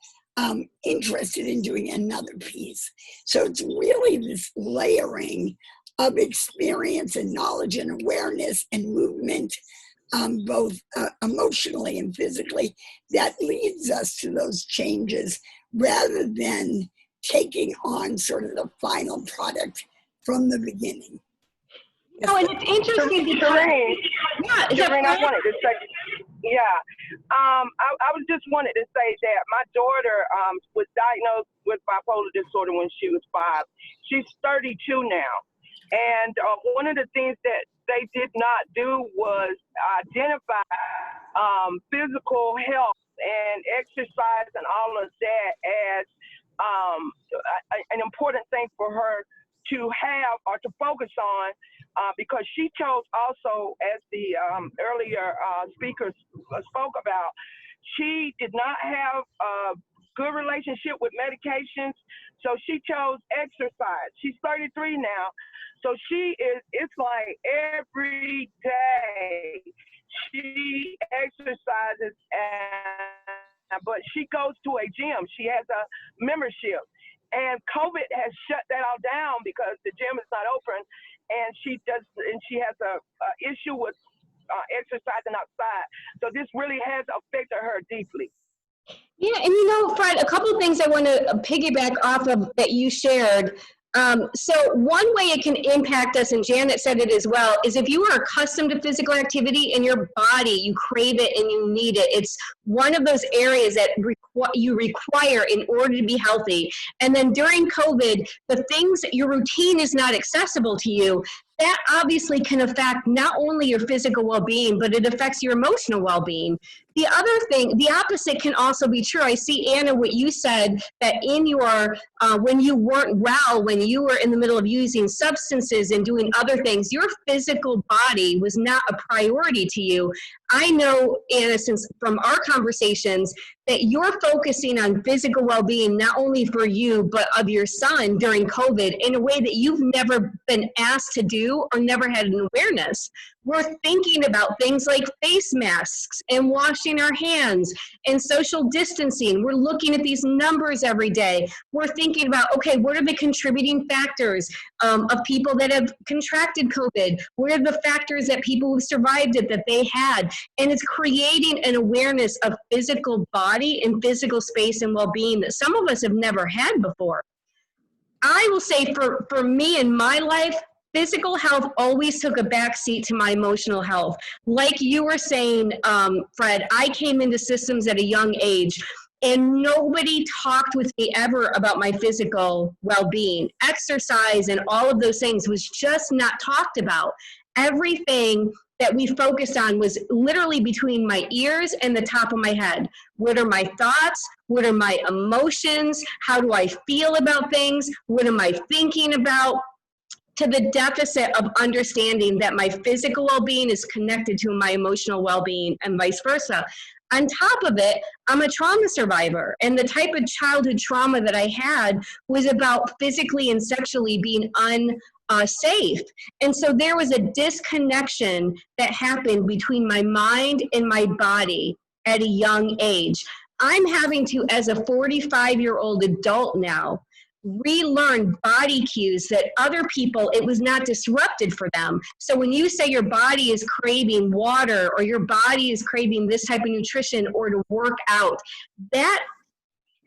interested in doing another piece. So it's really this layering of experience and knowledge and awareness and movement, both emotionally and physically, that leads us to those changes rather than taking on sort of the final product from the beginning. No, and it's interesting because I wanted to say, I was just wanted to say that my daughter was diagnosed with bipolar disorder when she was 5. She's 32 now. And one of the things that they did not do was identify physical health and exercise and all of that as an important thing for her to have or to focus on, because she chose also, as the earlier speakers spoke about, she did not have a good relationship with medications, so she chose exercise. She's 33 now, so it's like every day she exercises, but she goes to a gym. She has a membership. And COVID has shut that all down because the gym is not open, and she has a issue with exercising outside. So this really has affected her deeply. Yeah, and you know, Fred, a couple of things I want to piggyback off of that you shared. So one way it can impact us, and Janet said it as well, is if you are accustomed to physical activity in your body, you crave it and you need it. It's one of those areas that you require in order to be healthy. And then during COVID, the things, your routine is not accessible to you. That obviously can affect not only your physical well-being, but it affects your emotional well-being. The other thing, the opposite can also be true. I see, Anna, what you said, that in your, when you weren't well, when you were in the middle of using substances and doing other things, your physical body was not a priority to you. I know, Anna, since from our conversations, that you're focusing on physical well-being, not only for you, but of your son during COVID in a way that you've never been asked to do or never had an awareness. We're thinking about things like face masks and washing our hands and social distancing. We're looking at these numbers every day. We're thinking about, okay, what are the contributing factors of people that have contracted COVID? What are the factors that people who survived it that they had? And it's creating an awareness of physical body and physical space and well-being that some of us have never had before. I will say for me in my life, physical health always took a backseat to my emotional health. Like you were saying, Fred, I came into systems at a young age, and nobody talked with me ever about my physical well-being. Exercise and all of those things was just not talked about. Everything that we focused on was literally between my ears and the top of my head. What are my thoughts? What are my emotions? How do I feel about things? What am I thinking about? To the deficit of understanding that my physical well-being is connected to my emotional well-being and vice versa. On top of it, I'm a trauma survivor, and the type of childhood trauma that I had was about physically and sexually being unsafe. And so there was a disconnection that happened between my mind and my body at a young age. I'm having to, as a 45-year-old adult now, relearn body cues that other people, it was not disrupted for them. So when you say your body is craving water or your body is craving this type of nutrition or to work out, that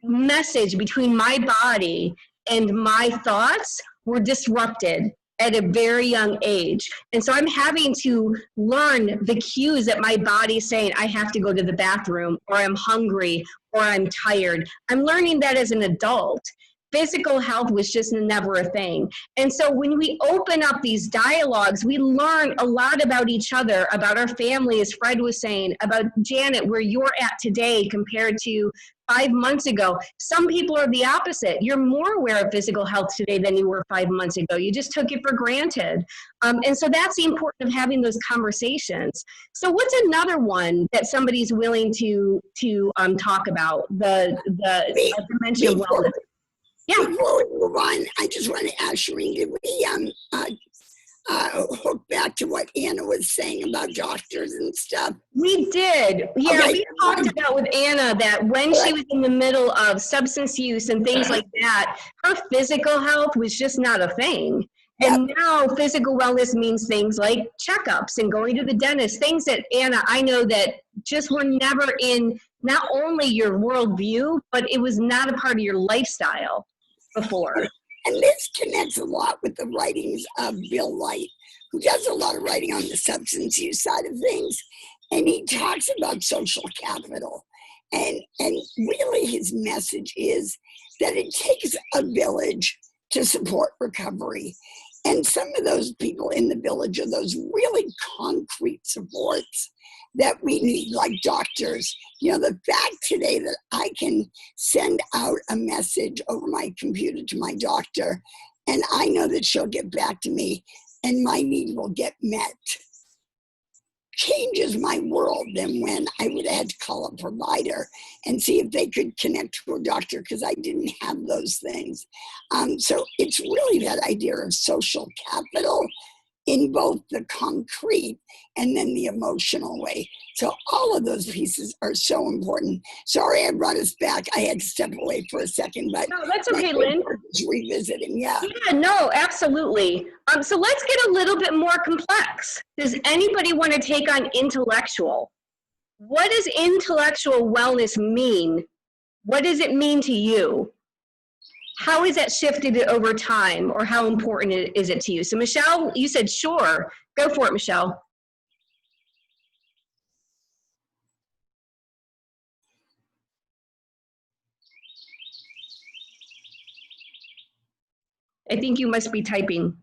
message between my body and my thoughts were disrupted at a very young age. And so I'm having to learn the cues that my body is saying, I have to go to the bathroom, or I'm hungry, or I'm tired. I'm learning that as an adult. Physical health was just never a thing. And so when we open up these dialogues, we learn a lot about each other, about our family, as Fred was saying, about Janet, where you're at today compared to 5 months ago. Some people are the opposite. You're more aware of physical health today than you were 5 months ago. You just took it for granted. And so that's the importance of having those conversations. So what's another one that somebody's willing to talk about? The dementia wellness. Yeah. Before we move on, I just want to ask Shereen, did we hook back to what Anna was saying about doctors and stuff? We did. Yeah, Okay. we talked about with Anna that when she was in the middle of substance use and things like that, her physical health was just not a thing. And now physical wellness means things like checkups and going to the dentist, things that, Anna, I know that just were never in not only your worldview, but it was not a part of your lifestyle before. And this connects a lot with the writings of Bill Light, who does a lot of writing on the substance use side of things. And he talks about social capital. And really his message is that it takes a village to support recovery. And some of those people in the village are those really concrete supports that we need, like doctors. You know, the fact today that I can send out a message over my computer to my doctor, and I know that she'll get back to me and my need will get met, changes my world than when I would have had to call a provider and see if they could connect to a doctor, because I didn't have those things. So it's really that idea of social capital in both the concrete and then the emotional way. So all of those pieces are so important. Sorry, I brought us back. I had to step away for a second, but No, that's okay, Lynn. Revisiting, yeah. Yeah, no, absolutely. So let's get a little bit more complex. Does anybody want to take on intellectual? What does intellectual wellness mean? What does it mean to you? How has that shifted over time, or how important is it to you? So Michelle, you said sure. Go for it, Michelle. I think you must be typing.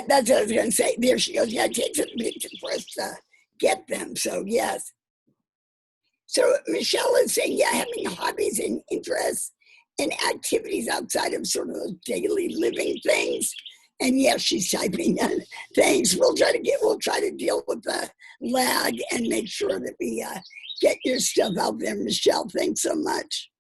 That's what I was going to say. There she goes. Yeah, it takes a picture for us to get them. So, yes. So, Michelle is saying, yeah, having hobbies and interests and activities outside of sort of those daily living things. And yes, she's typing. Thanks. We'll try to deal with the lag and make sure that we get your stuff out there, Michelle. Thanks so much.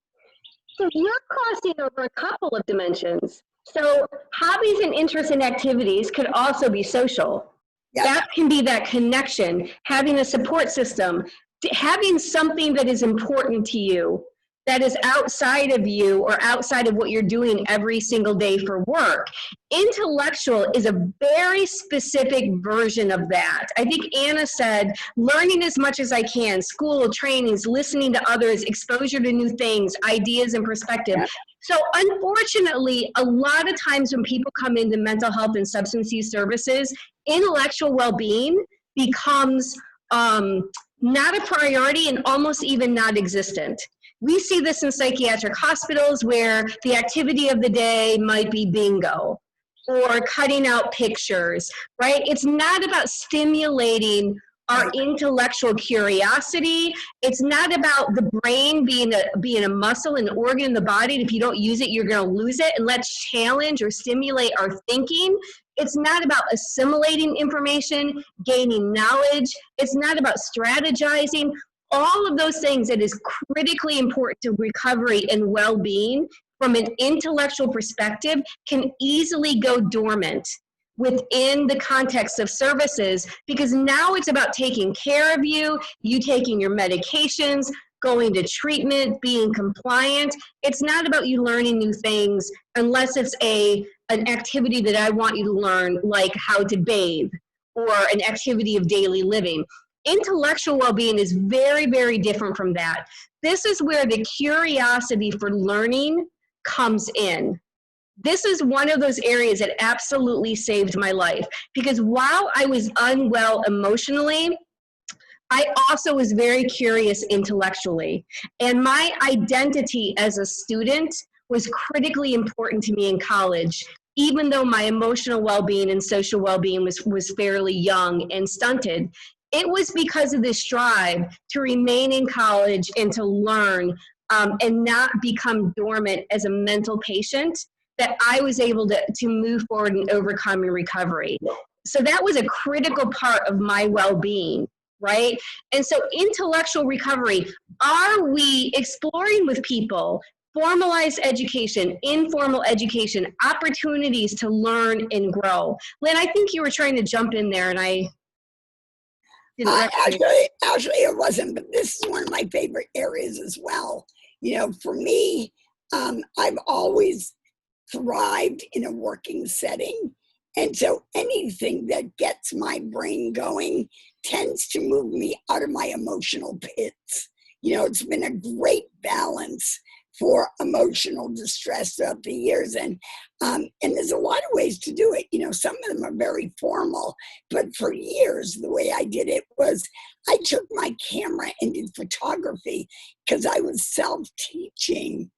So you're crossing over a couple of dimensions. So hobbies and interests and activities could also be social. Yep. That can be that connection, having a support system, having something that is important to you, that is outside of you or outside of what you're doing every single day for work. Intellectual is a very specific version of that. I think Anna said, learning as much as I can, school, trainings, listening to others, exposure to new things, ideas and perspective. Yeah. So unfortunately, a lot of times when people come into mental health and substance use services, intellectual well-being becomes not a priority and almost even not existent. We see this in psychiatric hospitals where the activity of the day might be bingo or cutting out pictures, right? It's not about stimulating our intellectual curiosity. It's not about the brain being a muscle and organ in the body, and if you don't use it, you're going to lose it. And let's challenge or stimulate our thinking. It's not about assimilating information, gaining knowledge. It's not about strategizing. All of those things that is critically important to recovery and well-being from an intellectual perspective can easily go dormant within the context of services, because now it's about taking care of you, you taking your medications, going to treatment, being compliant. It's not about you learning new things unless it's an activity that I want you to learn, like how to bathe or an activity of daily living. Intellectual well-being is very, very different from that. This is where the curiosity for learning comes in. This is one of those areas that absolutely saved my life, because while I was unwell emotionally, I also was very curious intellectually. And my identity as a student was critically important to me in college, even though my emotional well-being and social well-being was fairly young and stunted. It was because of this strive to remain in college and to learn and not become dormant as a mental patient that I was able to move forward and overcome in recovery. So that was a critical part of my well-being, right? And so intellectual recovery, are we exploring with people formalized education, informal education, opportunities to learn and grow? Lynn, I think you were trying to jump in there and I didn't actually it wasn't, but this is one of my favorite areas as well. You know, for me, I've always thrived in a working setting. And so anything that gets my brain going tends to move me out of my emotional pits. You know, it's been a great balance for emotional distress throughout the years. And there's a lot of ways to do it. You know, some of them are very formal, but for years, the way I did it was I took my camera and did photography because I was self-teaching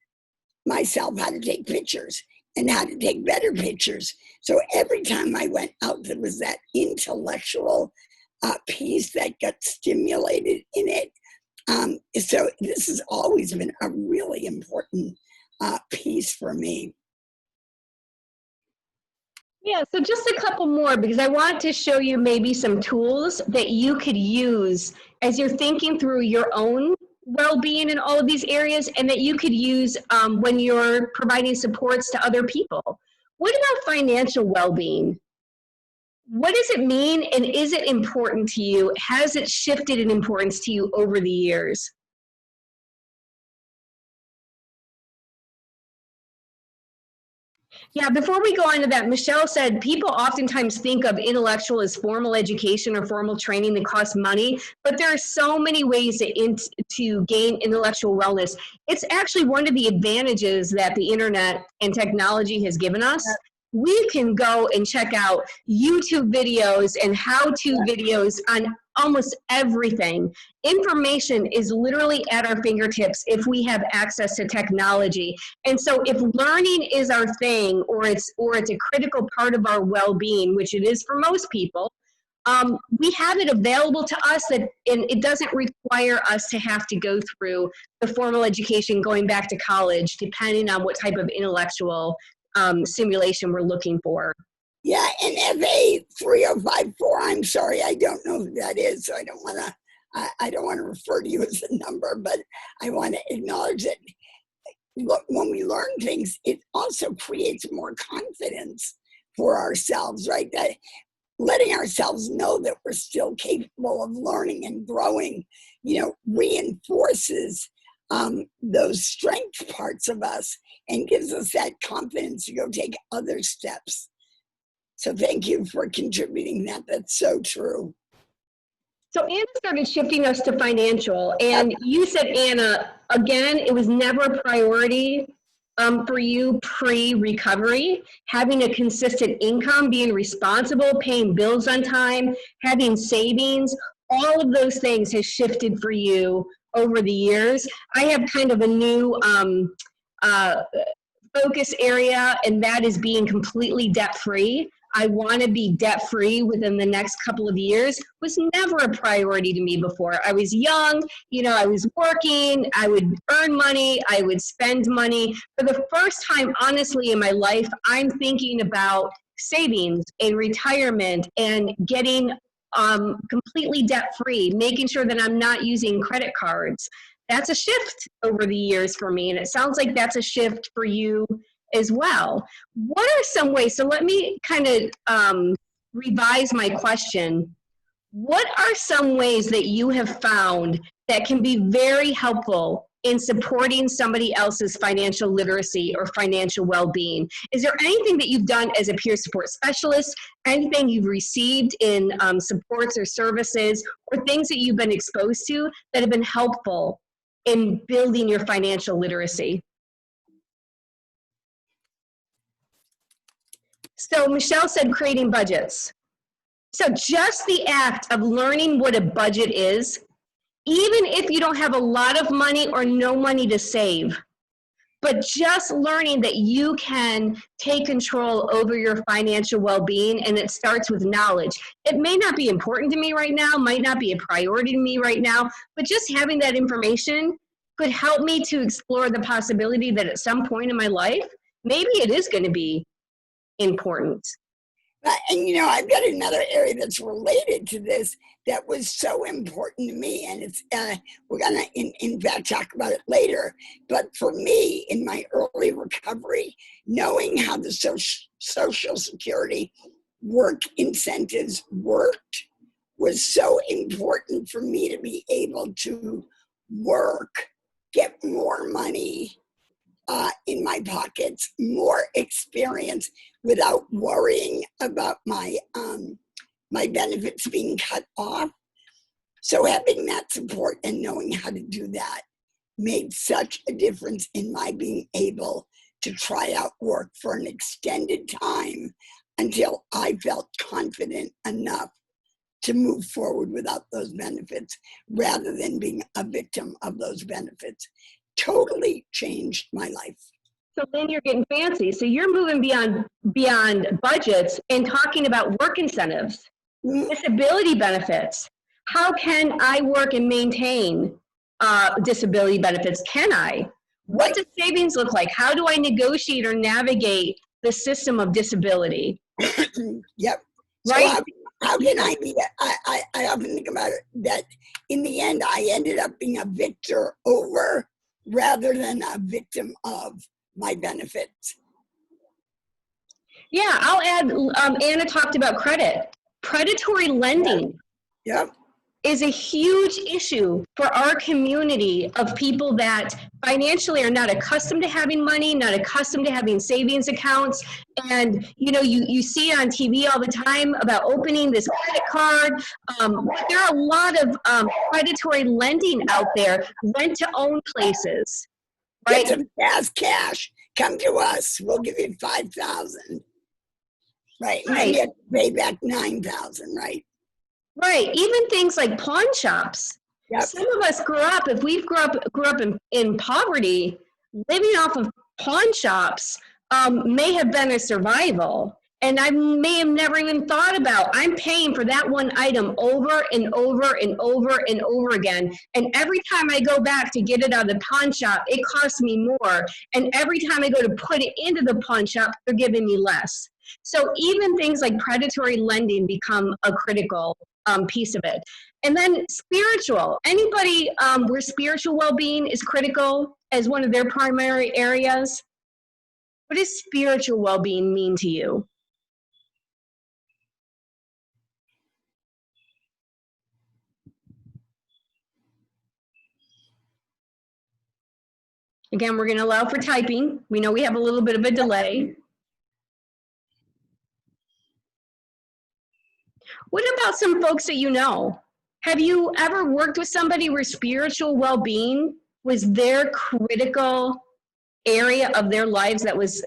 myself how to take pictures and how to take better pictures. So every time I went out, there was that intellectual piece that got stimulated in it. So this has always been a really important piece for me. Yeah, so just a couple more, because I want to show you maybe some tools that you could use as you're thinking through your own well-being in all of these areas, and that you could use when you're providing supports to other people. What about financial well-being? What does it mean, and is it important to you? Has it shifted in importance to you over the years? Yeah, before we go on to that, Michelle said people oftentimes think of intellectual as formal education or formal training that costs money, but there are so many ways to gain intellectual wellness. It's actually one of the advantages that the internet and technology has given us. We can go and check out YouTube videos and how-to videos on almost everything. Information is literally at our fingertips if we have access to technology. And so if learning is our thing, or it's a critical part of our well-being, which it is for most people, we have it available to us, and it doesn't require us to have to go through the formal education going back to college, depending on what type of intellectual simulation we're looking for. Yeah, and FA 3054, I'm sorry, I don't know who that is, so I don't want to refer to you as a number, but I want to acknowledge that when we learn things, it also creates more confidence for ourselves, right? That letting ourselves know that we're still capable of learning and growing, you know, reinforces those strength parts of us and gives us that confidence to go take other steps. So thank you for contributing that. That's so true. So Anna started shifting us to financial, and you said, Anna, again, it was never a priority for you pre-recovery, having a consistent income, being responsible, paying bills on time, having savings, all of those things has shifted for you over the years. I have kind of a new focus area, and that is being completely debt-free. I want to be debt free within the next couple of years was never a priority to me before. I was young, I was working, I would earn money, I would spend money. For the first time, honestly, in my life, I'm thinking about savings and retirement and getting completely debt free, making sure that I'm not using credit cards. That's a shift over the years for me, and it sounds like that's a shift for you as well. What are some ways, so let me kind of revise my question. What are some ways that you have found that can be very helpful in supporting somebody else's financial literacy or financial well-being? Is there anything that you've done as a peer support specialist, anything you've received in supports or services, or things that you've been exposed to that have been helpful in building your financial literacy? So Michelle said creating budgets. So just the act of learning what a budget is, even if you don't have a lot of money or no money to save, but just learning that you can take control over your financial well-being, and it starts with knowledge. It may not be important to me right now, might not be a priority to me right now, but just having that information could help me to explore the possibility that at some point in my life, maybe it is going to be important. And I've got another area that's related to this that was so important to me, and it's we're gonna in fact talk about it later. But for me, in my early recovery, knowing how the Social Security work incentives worked was so important for me to be able to work, get more money in my pockets, more experience without worrying about my my benefits being cut off. So having that support and knowing how to do that made such a difference in my being able to try out work for an extended time until I felt confident enough to move forward without those benefits rather than being a victim of those benefits. Totally changed my life. So then you're getting fancy. So you're moving beyond budgets and talking about work incentives, disability benefits. How can I work and maintain disability benefits? Can I? What does savings look like? How do I negotiate or navigate the system of disability? Yep. Right? So how can I be, I often think about it, that in the end, I ended up being a victor over rather than a victim of my benefits. Yeah, I'll add, Anna talked about credit. Predatory lending. Yep. Is a huge issue for our community of people that financially are not accustomed to having money, not accustomed to having savings accounts. And you see on TV all the time about opening this credit card. There are a lot of predatory lending out there, rent to own places, right? Get some fast cash. Come to us. We'll give you $5,000. Right. And then you have to pay back $9,000. Right. Right. Even things like pawn shops. Yep. Some of us grew up in poverty, living off of pawn shops may have been a survival. And I may have never even thought about, I'm paying for that one item over and over and over and over again. And every time I go back to get it out of the pawn shop, it costs me more. And every time I go to put it into the pawn shop, they're giving me less. So even things like predatory lending become a critical piece of it. And then spiritual. Anybody where spiritual well-being is critical as one of their primary areas? What does spiritual well-being mean to you? Again, we're going to allow for typing. We know we have a little bit of a delay. What about some folks that you know? Have you ever worked with somebody where spiritual well-being was their critical area of their lives that was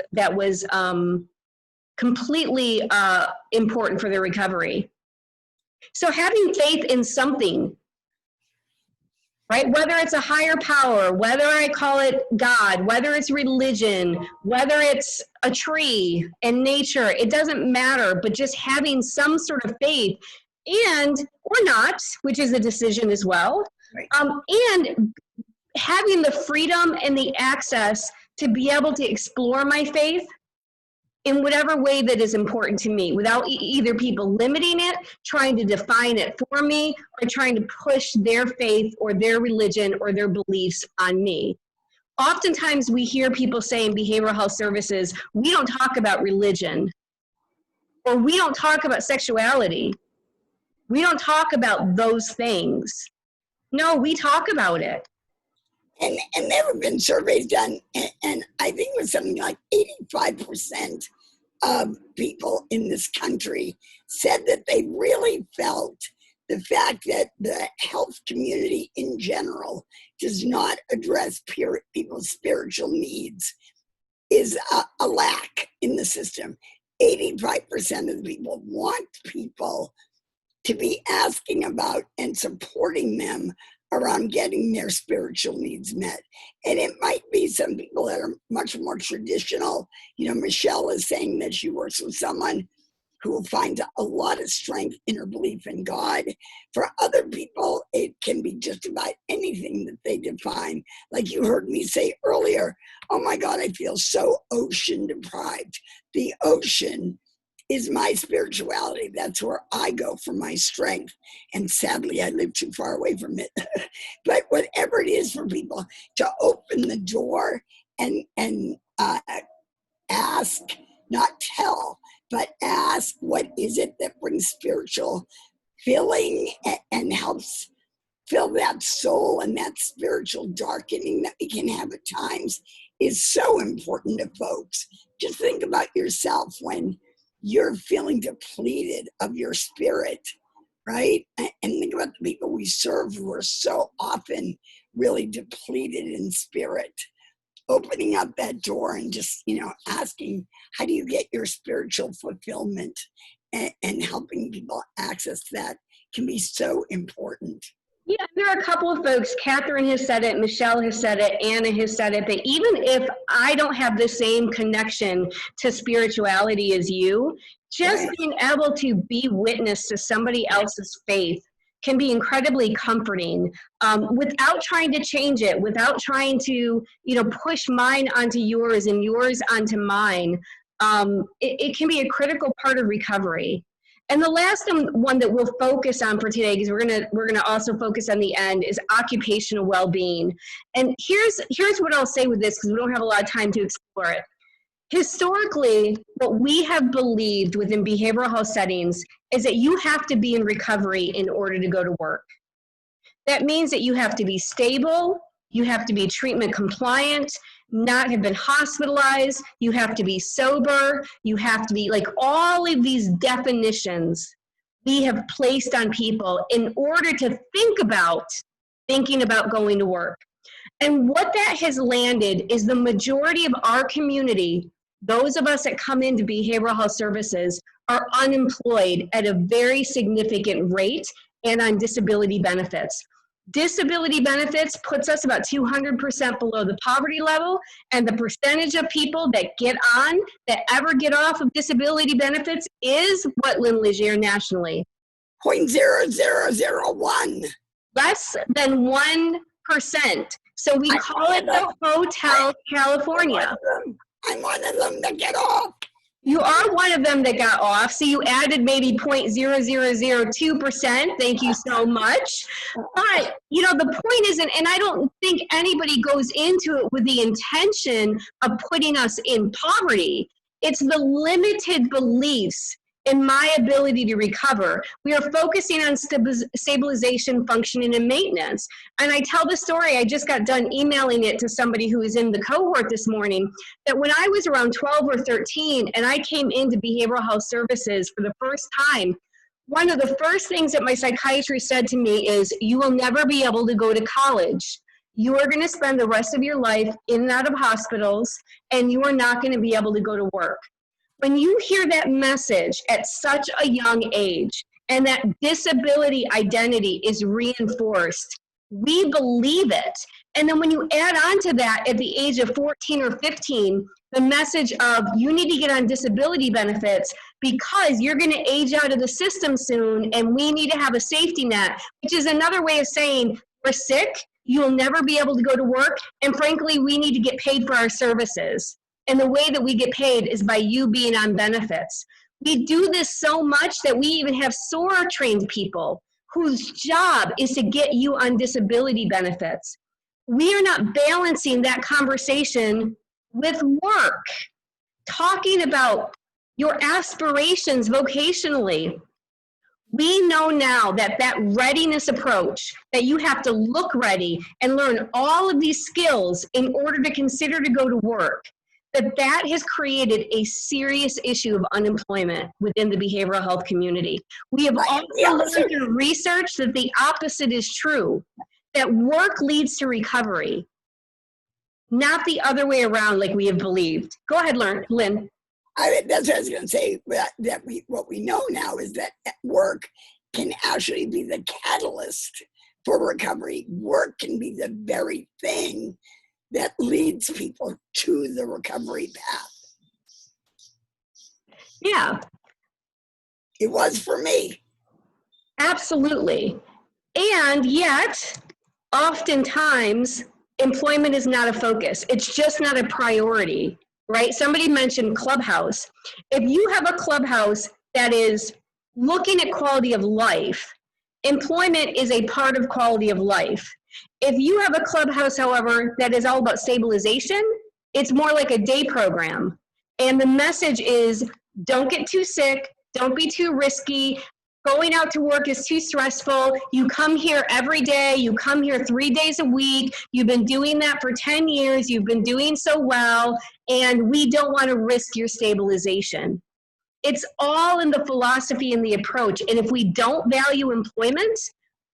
completely important for their recovery? So having faith in something right? Whether it's a higher power, whether I call it God, whether it's religion, whether it's a tree and nature, it doesn't matter, but just having some sort of faith and, or not, which is a decision as well, Right. and having the freedom and the access to be able to explore my faith in whatever way that is important to me, without either people limiting it, trying to define it for me, or trying to push their faith or their religion or their beliefs on me. Oftentimes we hear people say in behavioral health services, we don't talk about religion, or we don't talk about sexuality. We don't talk about those things. No, we talk about it. And there have been surveys done, and I think it was something like 85% of people in this country said that they really felt the fact that the health community in general does not address people's spiritual needs is a lack in the system. 85% of the people want people to be asking about and supporting them around getting their spiritual needs met. And it might be some people that are much more traditional. You know, Michelle is saying that she works with someone who finds a lot of strength in her belief in God. For other people, it can be just about anything that they define. Like you heard me say earlier, oh my God, I feel so ocean deprived. The ocean is my spirituality. That's where I go for my strength. And sadly, I live too far away from it. But whatever it is for people, to open the door and ask, not tell, but ask, what is it that brings spiritual filling and helps fill that soul and that spiritual darkening that we can have at times, is so important to folks. Just think about yourself when you're feeling depleted of your spirit, right? And think about the people we serve who are so often really depleted in spirit. Opening up that door and just, you know, asking, how do you get your spiritual fulfillment, and helping people access that can be so important. Yeah, there are a couple of folks, Catherine has said it, Michelle has said it, Anna has said it, that even if I don't have the same connection to spirituality as you, just being able to be witness to somebody else's faith can be incredibly comforting, without trying to change it, without trying to, you know, push mine onto yours and yours onto mine. It can be a critical part of recovery. And the last one that we'll focus on for today, because we're gonna also focus on the end, is occupational well-being. And here's what I'll say with this, because we don't have a lot of time to explore it. Historically, what we have believed within behavioral health settings is that you have to be in recovery in order to go to work. That means that you have to be stable, you have to be treatment compliant, not have been hospitalized, you have to be sober, you have to be, like, all of these definitions we have placed on people in order to thinking about going to work. And what that has landed is the majority of our community, those of us that come into behavioral health services, are unemployed at a very significant rate and on disability benefits. Disability benefits puts us about 200% below the poverty level, and the percentage of people that ever get off of disability benefits is what, Lynn Legier, nationally? 0.0001. Less than 1%. So we call it the Hotel California. I'm one of them that get off. You are one of them that got off, so you added maybe 0.0002%. Thank you so much. But, you know, the point isn't, and I don't think anybody goes into it with the intention of putting us in poverty. It's the limited beliefs in my ability to recover. We are focusing on stabilization, functioning, and maintenance. And I tell the story, I just got done emailing it to somebody who was in the cohort this morning, that when I was around 12 or 13 and I came into behavioral health services for the first time, one of the first things that my psychiatrist said to me is, you will never be able to go to college. You are going to spend the rest of your life in and out of hospitals, and you are not going to be able to go to work. When you hear that message at such a young age, and that disability identity is reinforced, We believe it. And then when you add on to that at the age of 14 or 15, the message of you need to get on disability benefits because you're going to age out of the system soon and we need to have a safety net, which is another way of saying we're sick, you'll never be able to go to work, and frankly, we need to get paid for our services. And the way that we get paid is by you being on benefits. We do this so much that we even have SOAR trained people whose job is to get you on disability benefits. We are not balancing that conversation with work, talking about your aspirations vocationally. We know now that that readiness approach, that you have to look ready and learn all of these skills in order to consider to go to work, that has created a serious issue of unemployment within the behavioral health community. We have also learned through research that the opposite is true, that work leads to recovery, not the other way around like we have believed. Go ahead, Lynn. That's what I was going to say, what we know now is that work can actually be the catalyst for recovery. Work can be the very thing that leads people to the recovery path. Yeah. It was for me. Absolutely. And yet, oftentimes, employment is not a focus. It's just not a priority, right? Somebody mentioned Clubhouse. If you have a Clubhouse that is looking at quality of life, employment is a part of quality of life. If you have a Clubhouse, however, that is all about stabilization, it's more like a day program. And the message is, don't get too sick, don't be too risky, going out to work is too stressful, you come here every day, you come here 3 days a week, you've been doing that for 10 years, you've been doing so well, and we don't want to risk your stabilization. It's all in the philosophy and the approach. And if we don't value employment,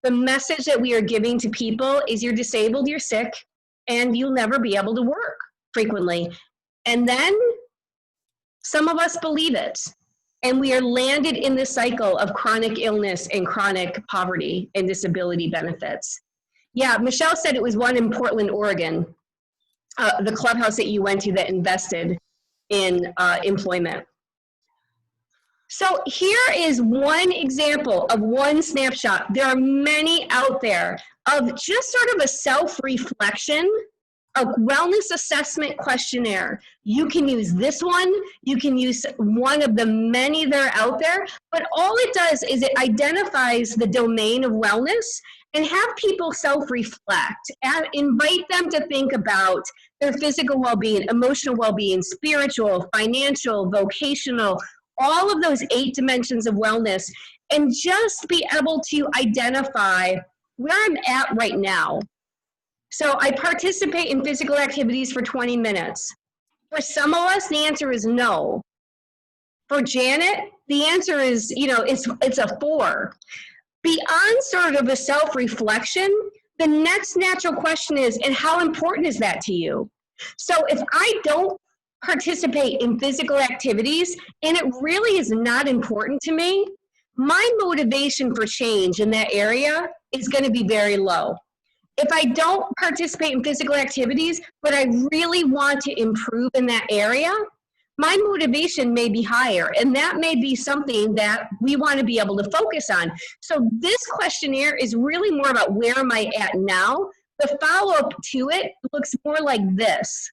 the message that we are giving to people is you're disabled, you're sick, and you'll never be able to work frequently. And then some of us believe it. And we are landed in this cycle of chronic illness and chronic poverty and disability benefits. Yeah, Michelle said it was one in Portland, Oregon, the Clubhouse that you went to that invested in employment. So here is one example of one snapshot. There are many out there of just sort of a self-reflection, a wellness assessment questionnaire. You can use this one, you can use one of the many that are out there, but all it does is it identifies the domain of wellness and have people self-reflect and invite them to think about their physical well-being, emotional well-being, spiritual, financial, vocational, all of those 8 dimensions of wellness, and just be able to identify where I'm at right now. So I participate in physical activities for 20 minutes. For some of us, the answer is no. For Janet, the answer is, it's a 4. Beyond sort of a self-reflection, the next natural question is, and how important is that to you? So if I don't participate in physical activities and it really is not important to me, my motivation for change in that area is going to be very low. If I don't participate in physical activities, but I really want to improve in that area, my motivation may be higher, and that may be something that we want to be able to focus on. So this questionnaire is really more about where am I at now. The follow-up to it looks more like this.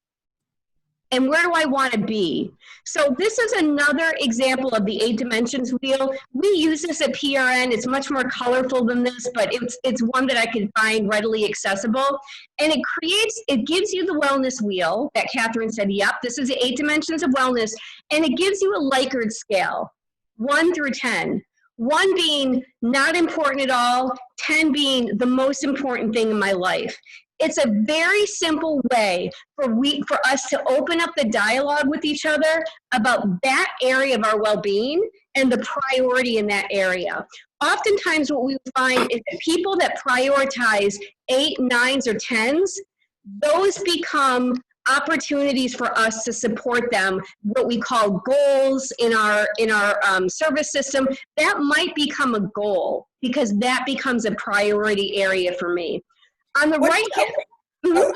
And where do I want to be? So this is another example of the 8 dimensions wheel. We use this at PRN. It's much more colorful than this, but it's one that I can find readily accessible. And it gives you the wellness wheel that Catherine said, yep, this is the 8 dimensions of wellness. And it gives you a Likert scale, 1 through 10. 1 being not important at all, 10 being the most important thing in my life. It's a very simple way for us to open up the dialogue with each other about that area of our well-being and the priority in that area. Oftentimes what we find is that people that prioritize 8, 9s, or 10s, those become opportunities for us to support them, what we call goals in our service system. That might become a goal because that becomes a priority area for me. On the right hand, Oh,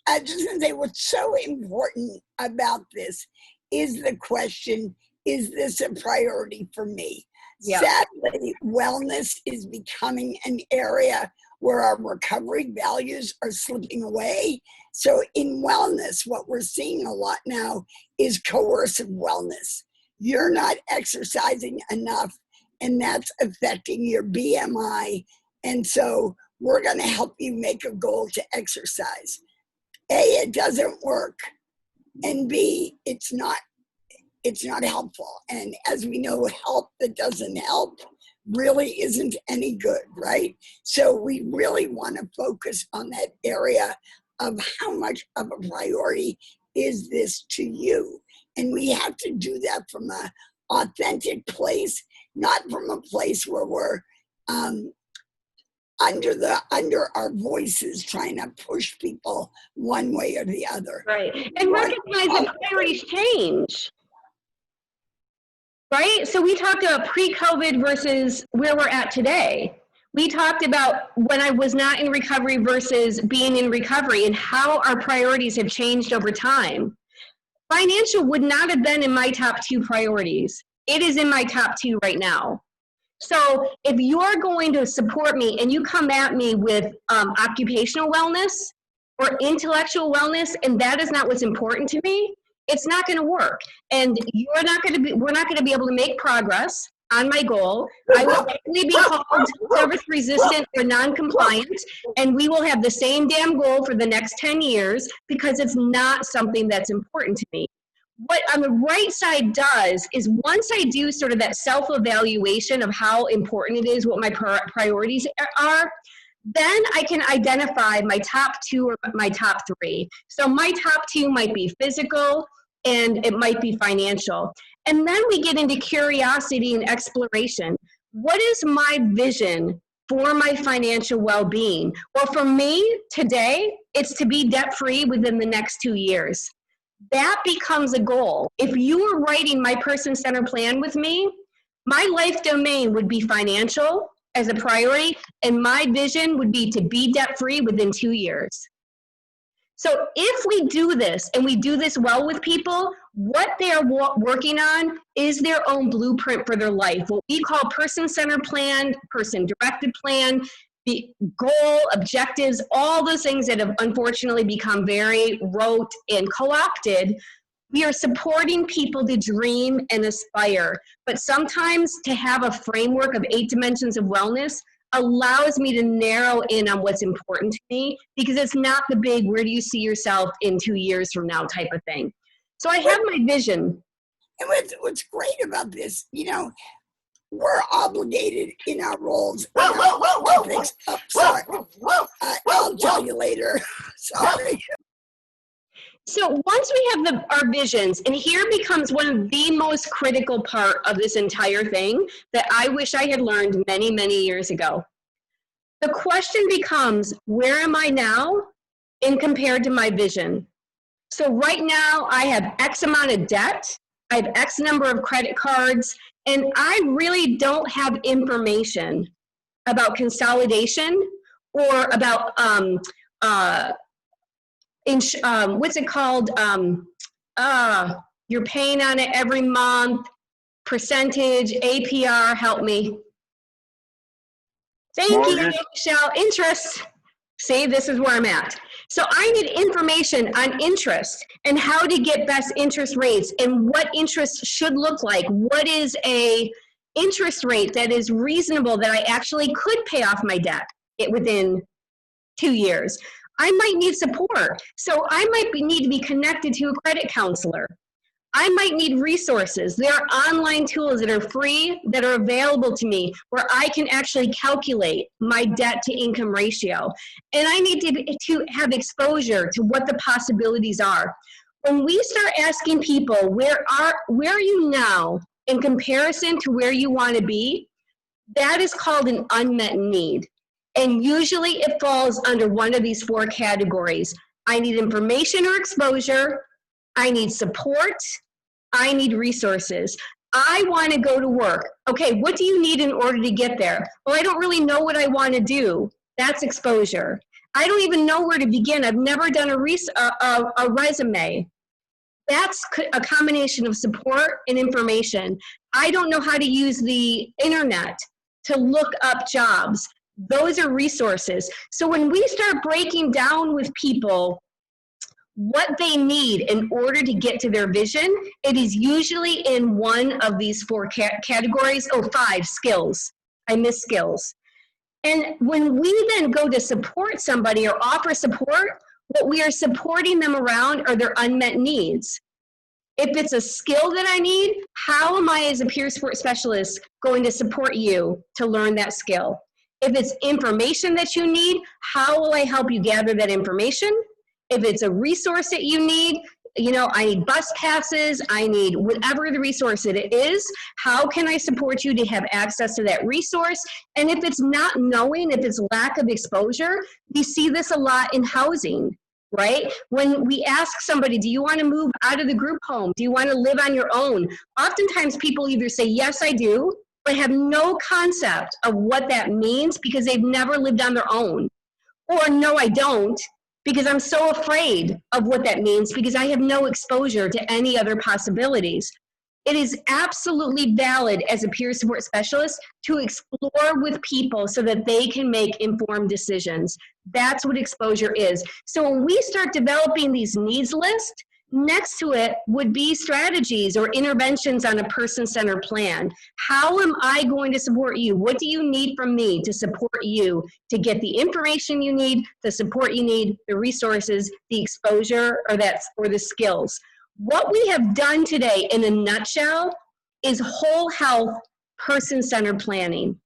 I just want to say what's so important about this is the question, is this a priority for me? Yeah. Sadly, wellness is becoming an area where our recovery values are slipping away. So in wellness, what we're seeing a lot now is coercive wellness. You're not exercising enough, and that's affecting your BMI. And so we're going to help you make a goal to exercise. A, it doesn't work. And B, it's not helpful. And as we know, help that doesn't help really isn't any good, right? So we really want to focus on that area of how much of a priority is this to you. And we have to do that from an authentic place, not from a place where we're under our voices trying to push people one way or the other. right, and recognize that priorities change. Right? So we talked about pre-COVID versus where we're at today. We talked about when I was not in recovery versus being in recovery and how our priorities have changed over time. Financial would not have been in my top 2 priorities. It is in my top 2 right now. So if you're going to support me and you come at me with occupational wellness or intellectual wellness, and that is not what's important to me, it's not going to work. And we're not going to be able to make progress on my goal. I will likely be called service resistant or non-compliant, and we will have the same damn goal for the next 10 years because it's not something that's important to me. What on the right side does is once I do sort of that self-evaluation of how important it is, what my priorities are, then I can identify my top 2 or my top 3. So my top 2 might be physical and it might be financial. And then we get into curiosity and exploration. What is my vision for my financial well-being? Well, for me today, it's to be debt-free within the next 2 years. That becomes a goal. If you were writing my person-centered plan with me, my life domain would be financial as a priority, and my vision would be to be debt-free within 2 years. So if we do this, and we do this well with people, what they are working on is their own blueprint for their life, what we call person-centered plan, person-directed plan, the goal, objectives, all those things that have unfortunately become very rote and co-opted. We are supporting people to dream and aspire, but sometimes to have a framework of 8 dimensions of wellness allows me to narrow in on what's important to me, because it's not the big, where do you see yourself in 2 years from now type of thing. So I have my vision. And what's great about this, you know, we're obligated in our roles. Sorry. I'll tell you later. Sorry. So once we have our visions, and here becomes one of the most critical part of this entire thing that I wish I had learned many, many years ago. The question becomes, where am I now in compared to my vision? So right now I have X amount of debt, I have X number of credit cards, and I really don't have information about consolidation or about what's it called? You're paying on it every month, percentage, APR, help me. Thank you, Michelle. Interest. See, this is where I'm at. So I need information on interest and how to get best interest rates and what interest should look like. What is a interest rate that is reasonable that I actually could pay off my debt within 2 years? I might need support. So I might need to be connected to a credit counselor. I might need resources. There are online tools that are free that are available to me where I can actually calculate my debt to income ratio. And I need to have exposure to what the possibilities are. When we start asking people, where are you now in comparison to where you want to be, that is called an unmet need. And usually it falls under one of these 4 categories. I need information or exposure. I need support. I need resources. I want to go to work. Okay, what do you need in order to get there? Well, I don't really know what I want to do. That's exposure. I don't even know where to begin. I've never done a resume. That's a combination of support and information. I don't know how to use the internet to look up jobs. Those are resources. So when we start breaking down with people what they need in order to get to their vision, it is usually in one of these four categories. Oh, 5 skills. I miss skills. And when we then go to support somebody or offer support, what we are supporting them around are their unmet needs. If it's a skill that I need, how am I as a peer support specialist going to support you to learn that skill? If it's information that you need, how will I help you gather that information? If it's a resource that you need, you know, I need bus passes, I need whatever the resource it is, how can I support you to have access to that resource? And if it's not knowing, if it's lack of exposure, we see this a lot in housing, right? When we ask somebody, do you want to move out of the group home? Do you want to live on your own? Oftentimes people either say, yes, I do, but have no concept of what that means because they've never lived on their own. Or no, I don't, because I'm so afraid of what that means because I have no exposure to any other possibilities. It is absolutely valid as a peer support specialist to explore with people so that they can make informed decisions. That's what exposure is. So when we start developing these needs lists, next to it would be strategies or interventions on a person-centered plan. How am I going to support you? What do you need from me to support you to get the information you need, the support you need, the resources, the exposure, or the skills? What we have done today in a nutshell is whole health person-centered planning.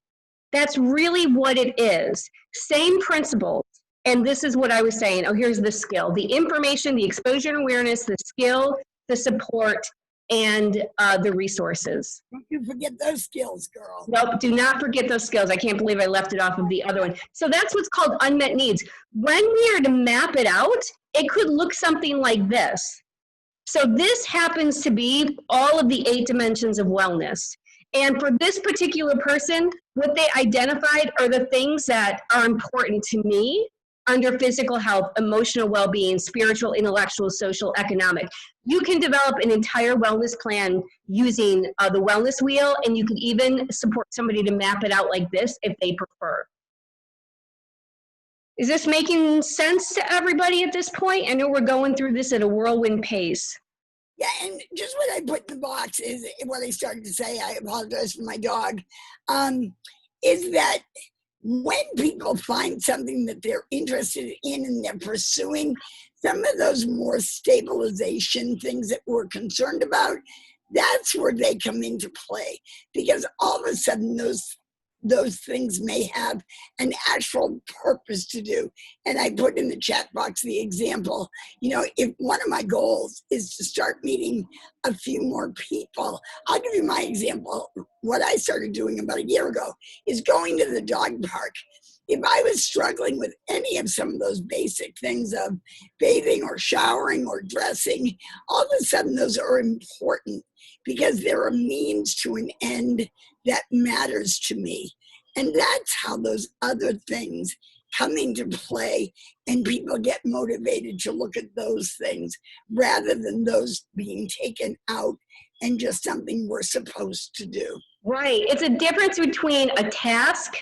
That's really what it is. Same principles. And this is what I was saying. Oh, here's the skill, the information, the exposure and awareness, the skill, the support, and the resources. Don't you forget those skills, girl. Nope, do not forget those skills. I can't believe I left it off of the other one. So that's what's called unmet needs. When we are to map it out, it could look something like this. So this happens to be all of the 8 dimensions of wellness. And for this particular person, what they identified are the things that are important to me under physical health, emotional well-being, spiritual, intellectual, social, economic. You can develop an entire wellness plan using the wellness wheel, and you could even support somebody to map it out like this if they prefer. Is this making sense to everybody at this point? I know we're going through this at a whirlwind pace. Yeah, and just what I put in the box is what I started to say. I apologize for my dog. Is that when people find something that they're interested in and they're pursuing, some of those more stabilization things that we're concerned about, that's where they come into play. Because all of a sudden those things may have an actual purpose to do. And I put in the chat box the example, you know, if one of my goals is to start meeting a few more people, I'll give you my example. What I started doing about a year ago is going to the dog park. If I was struggling with any of some of those basic things of bathing or showering or dressing, all of a sudden those are important because they're a means to an end that matters to me. And that's how those other things come into play and people get motivated to look at those things rather than those being taken out and just something we're supposed to do. Right. It's a difference between a task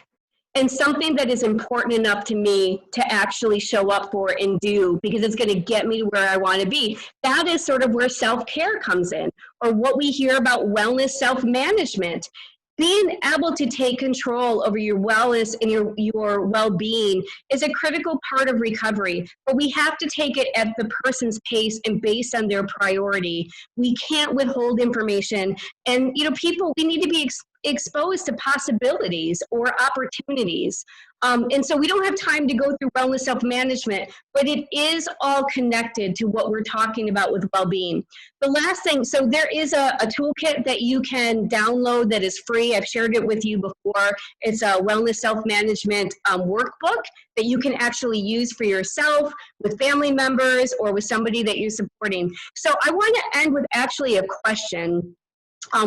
and something that is important enough to me to actually show up for and do because it's going to get me to where I want to be. That is sort of where self-care comes in, or what we hear about wellness self-management. Being able to take control over your wellness and your well-being is a critical part of recovery, but we have to take it at the person's pace and based on their priority. We can't withhold information. And, you know, people, we need to be exposed to possibilities or opportunities. And so we don't have time to go through wellness self-management, but it is all connected to what we're talking about with well-being. The last thing, so there is a toolkit that you can download that is free. I've shared it with you before. It's a wellness self-management workbook that you can actually use for yourself, with family members, or with somebody that you're supporting. So I want to end with actually a question.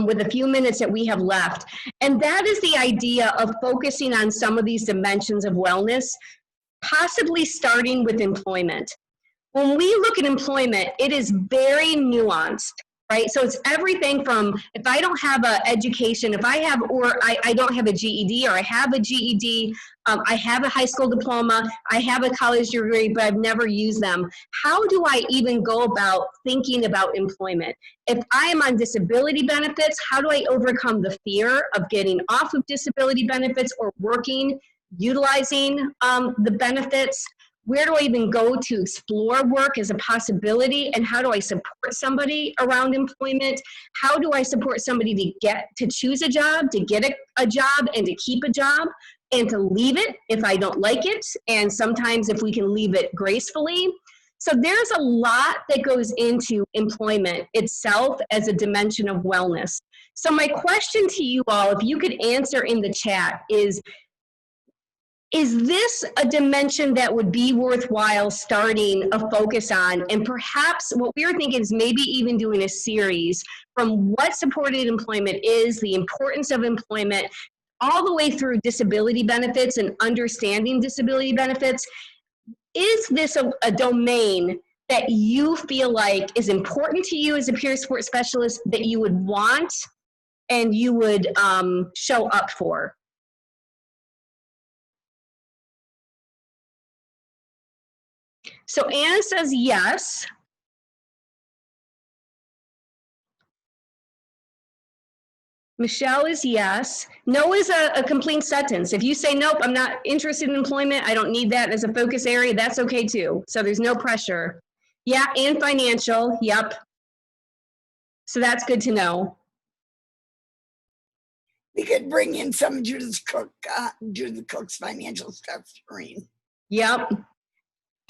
With a few minutes that we have left. And that is the idea of focusing on some of these dimensions of wellness. possibly starting with employment. When we look at employment, it is very nuanced, right? So it's everything from, if I don't have an education, if I have, or I don't have a GED, or I have a GED, I have a high school diploma, I have a college degree, but I've never used them. How do I even go about thinking about employment? If I am on disability benefits, how do I overcome the fear of getting off of disability benefits or working, utilizing the benefits? Where do I even go to explore work as a possibility? And how do I support somebody around employment? How do I support somebody to choose a job, to get a job, and to keep a job, and to leave it if I don't like it? And sometimes if we can leave it gracefully. So there's a lot that goes into employment itself as a dimension of wellness. So my question to you all, if you could answer in the chat, is this a dimension that would be worthwhile starting a focus on? And perhaps what we were thinking is maybe even doing a series from what supported employment is, the importance of employment, all the way through disability benefits and understanding disability benefits. Is this a domain that you feel like is important to you as a peer support specialist, that you would want and you would show up for? So Anna says yes. Michelle is yes. No is a complete sentence. If you say, nope, I'm not interested in employment, I don't need that as a focus area, that's okay too. So there's no pressure. Yeah, and financial, yep. So that's good to know. We could bring in some of Judith Cook's financial stuff, Doreen. Yep.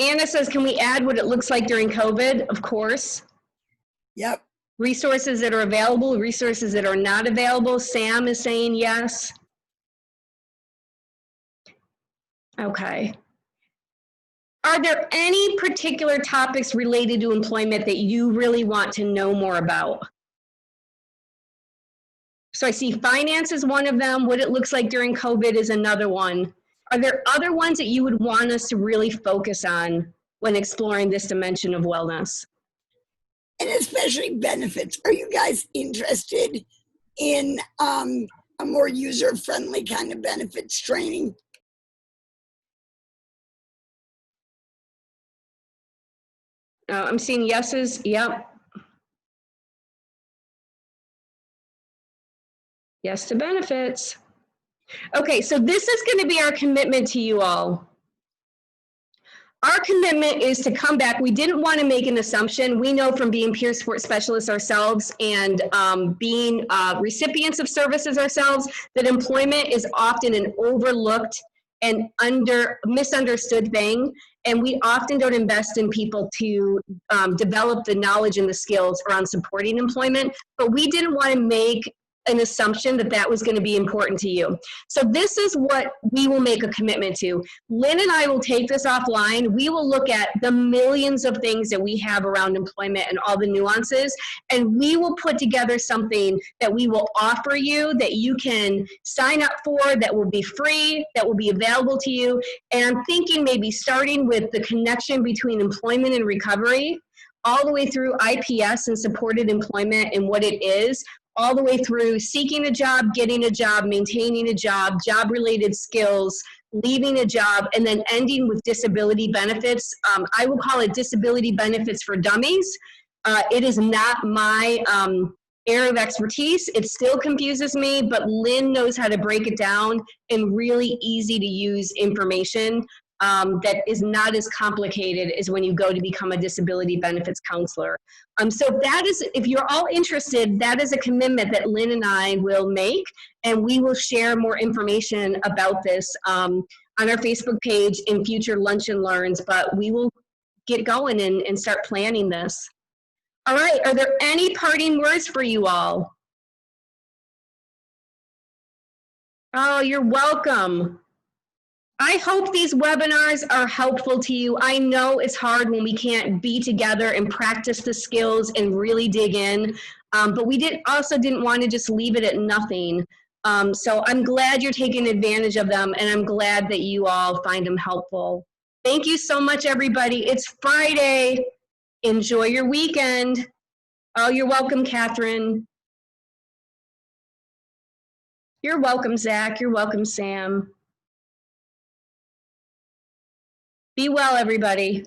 Anna says, can we add what it looks like during COVID? Of course. Yep. Resources that are available, resources that are not available. Sam is saying yes. Okay. Are there any particular topics related to employment that you really want to know more about? So I see finance is one of them. What it looks like during COVID is another one. Are there other ones that you would want us to really focus on when exploring this dimension of wellness? And especially benefits. Are you guys interested in a more user-friendly kind of benefits training? I'm seeing yeses, yep. Yes to benefits. Okay, so this is going to be our commitment to you all. Our commitment is to come back. We didn't want to make an assumption. We know from being peer support specialists ourselves and being recipients of services ourselves that employment is often an overlooked and misunderstood thing. And we often don't invest in people to develop the knowledge and the skills around supporting employment. But we didn't want to make an assumption that that was going to be important to you. So this is what we will make a commitment to. Lynn and I will take this offline. We will look at the millions of things that we have around employment and all the nuances, and we will put together something that we will offer you, that you can sign up for, that will be free, that will be available to you. And I'm thinking maybe starting with the connection between employment and recovery, all the way through IPS and supported employment and what it is, all the way through seeking a job, getting a job, maintaining a job, job-related skills, leaving a job, and then ending with disability benefits. I will call it disability benefits for dummies. It is not my area of expertise. It still confuses me, but Lynn knows how to break it down in really easy to use information that is not as complicated as when you go to become a disability benefits counselor. So that is, if you're all interested, that is a commitment that Lynn and I will make, and we will share more information about this on our Facebook page in future Lunch and Learns, but we will get going and start planning this. All right, are there any parting words for you all? Oh, you're welcome. I hope these webinars are helpful to you. I know it's hard when we can't be together and practice the skills and really dig in, but we also didn't want to just leave it at nothing. So I'm glad you're taking advantage of them, and I'm glad that you all find them helpful. Thank you so much, everybody. It's Friday. Enjoy your weekend. Oh, you're welcome, Catherine. You're welcome, Zach. You're welcome, Sam. Be well, everybody.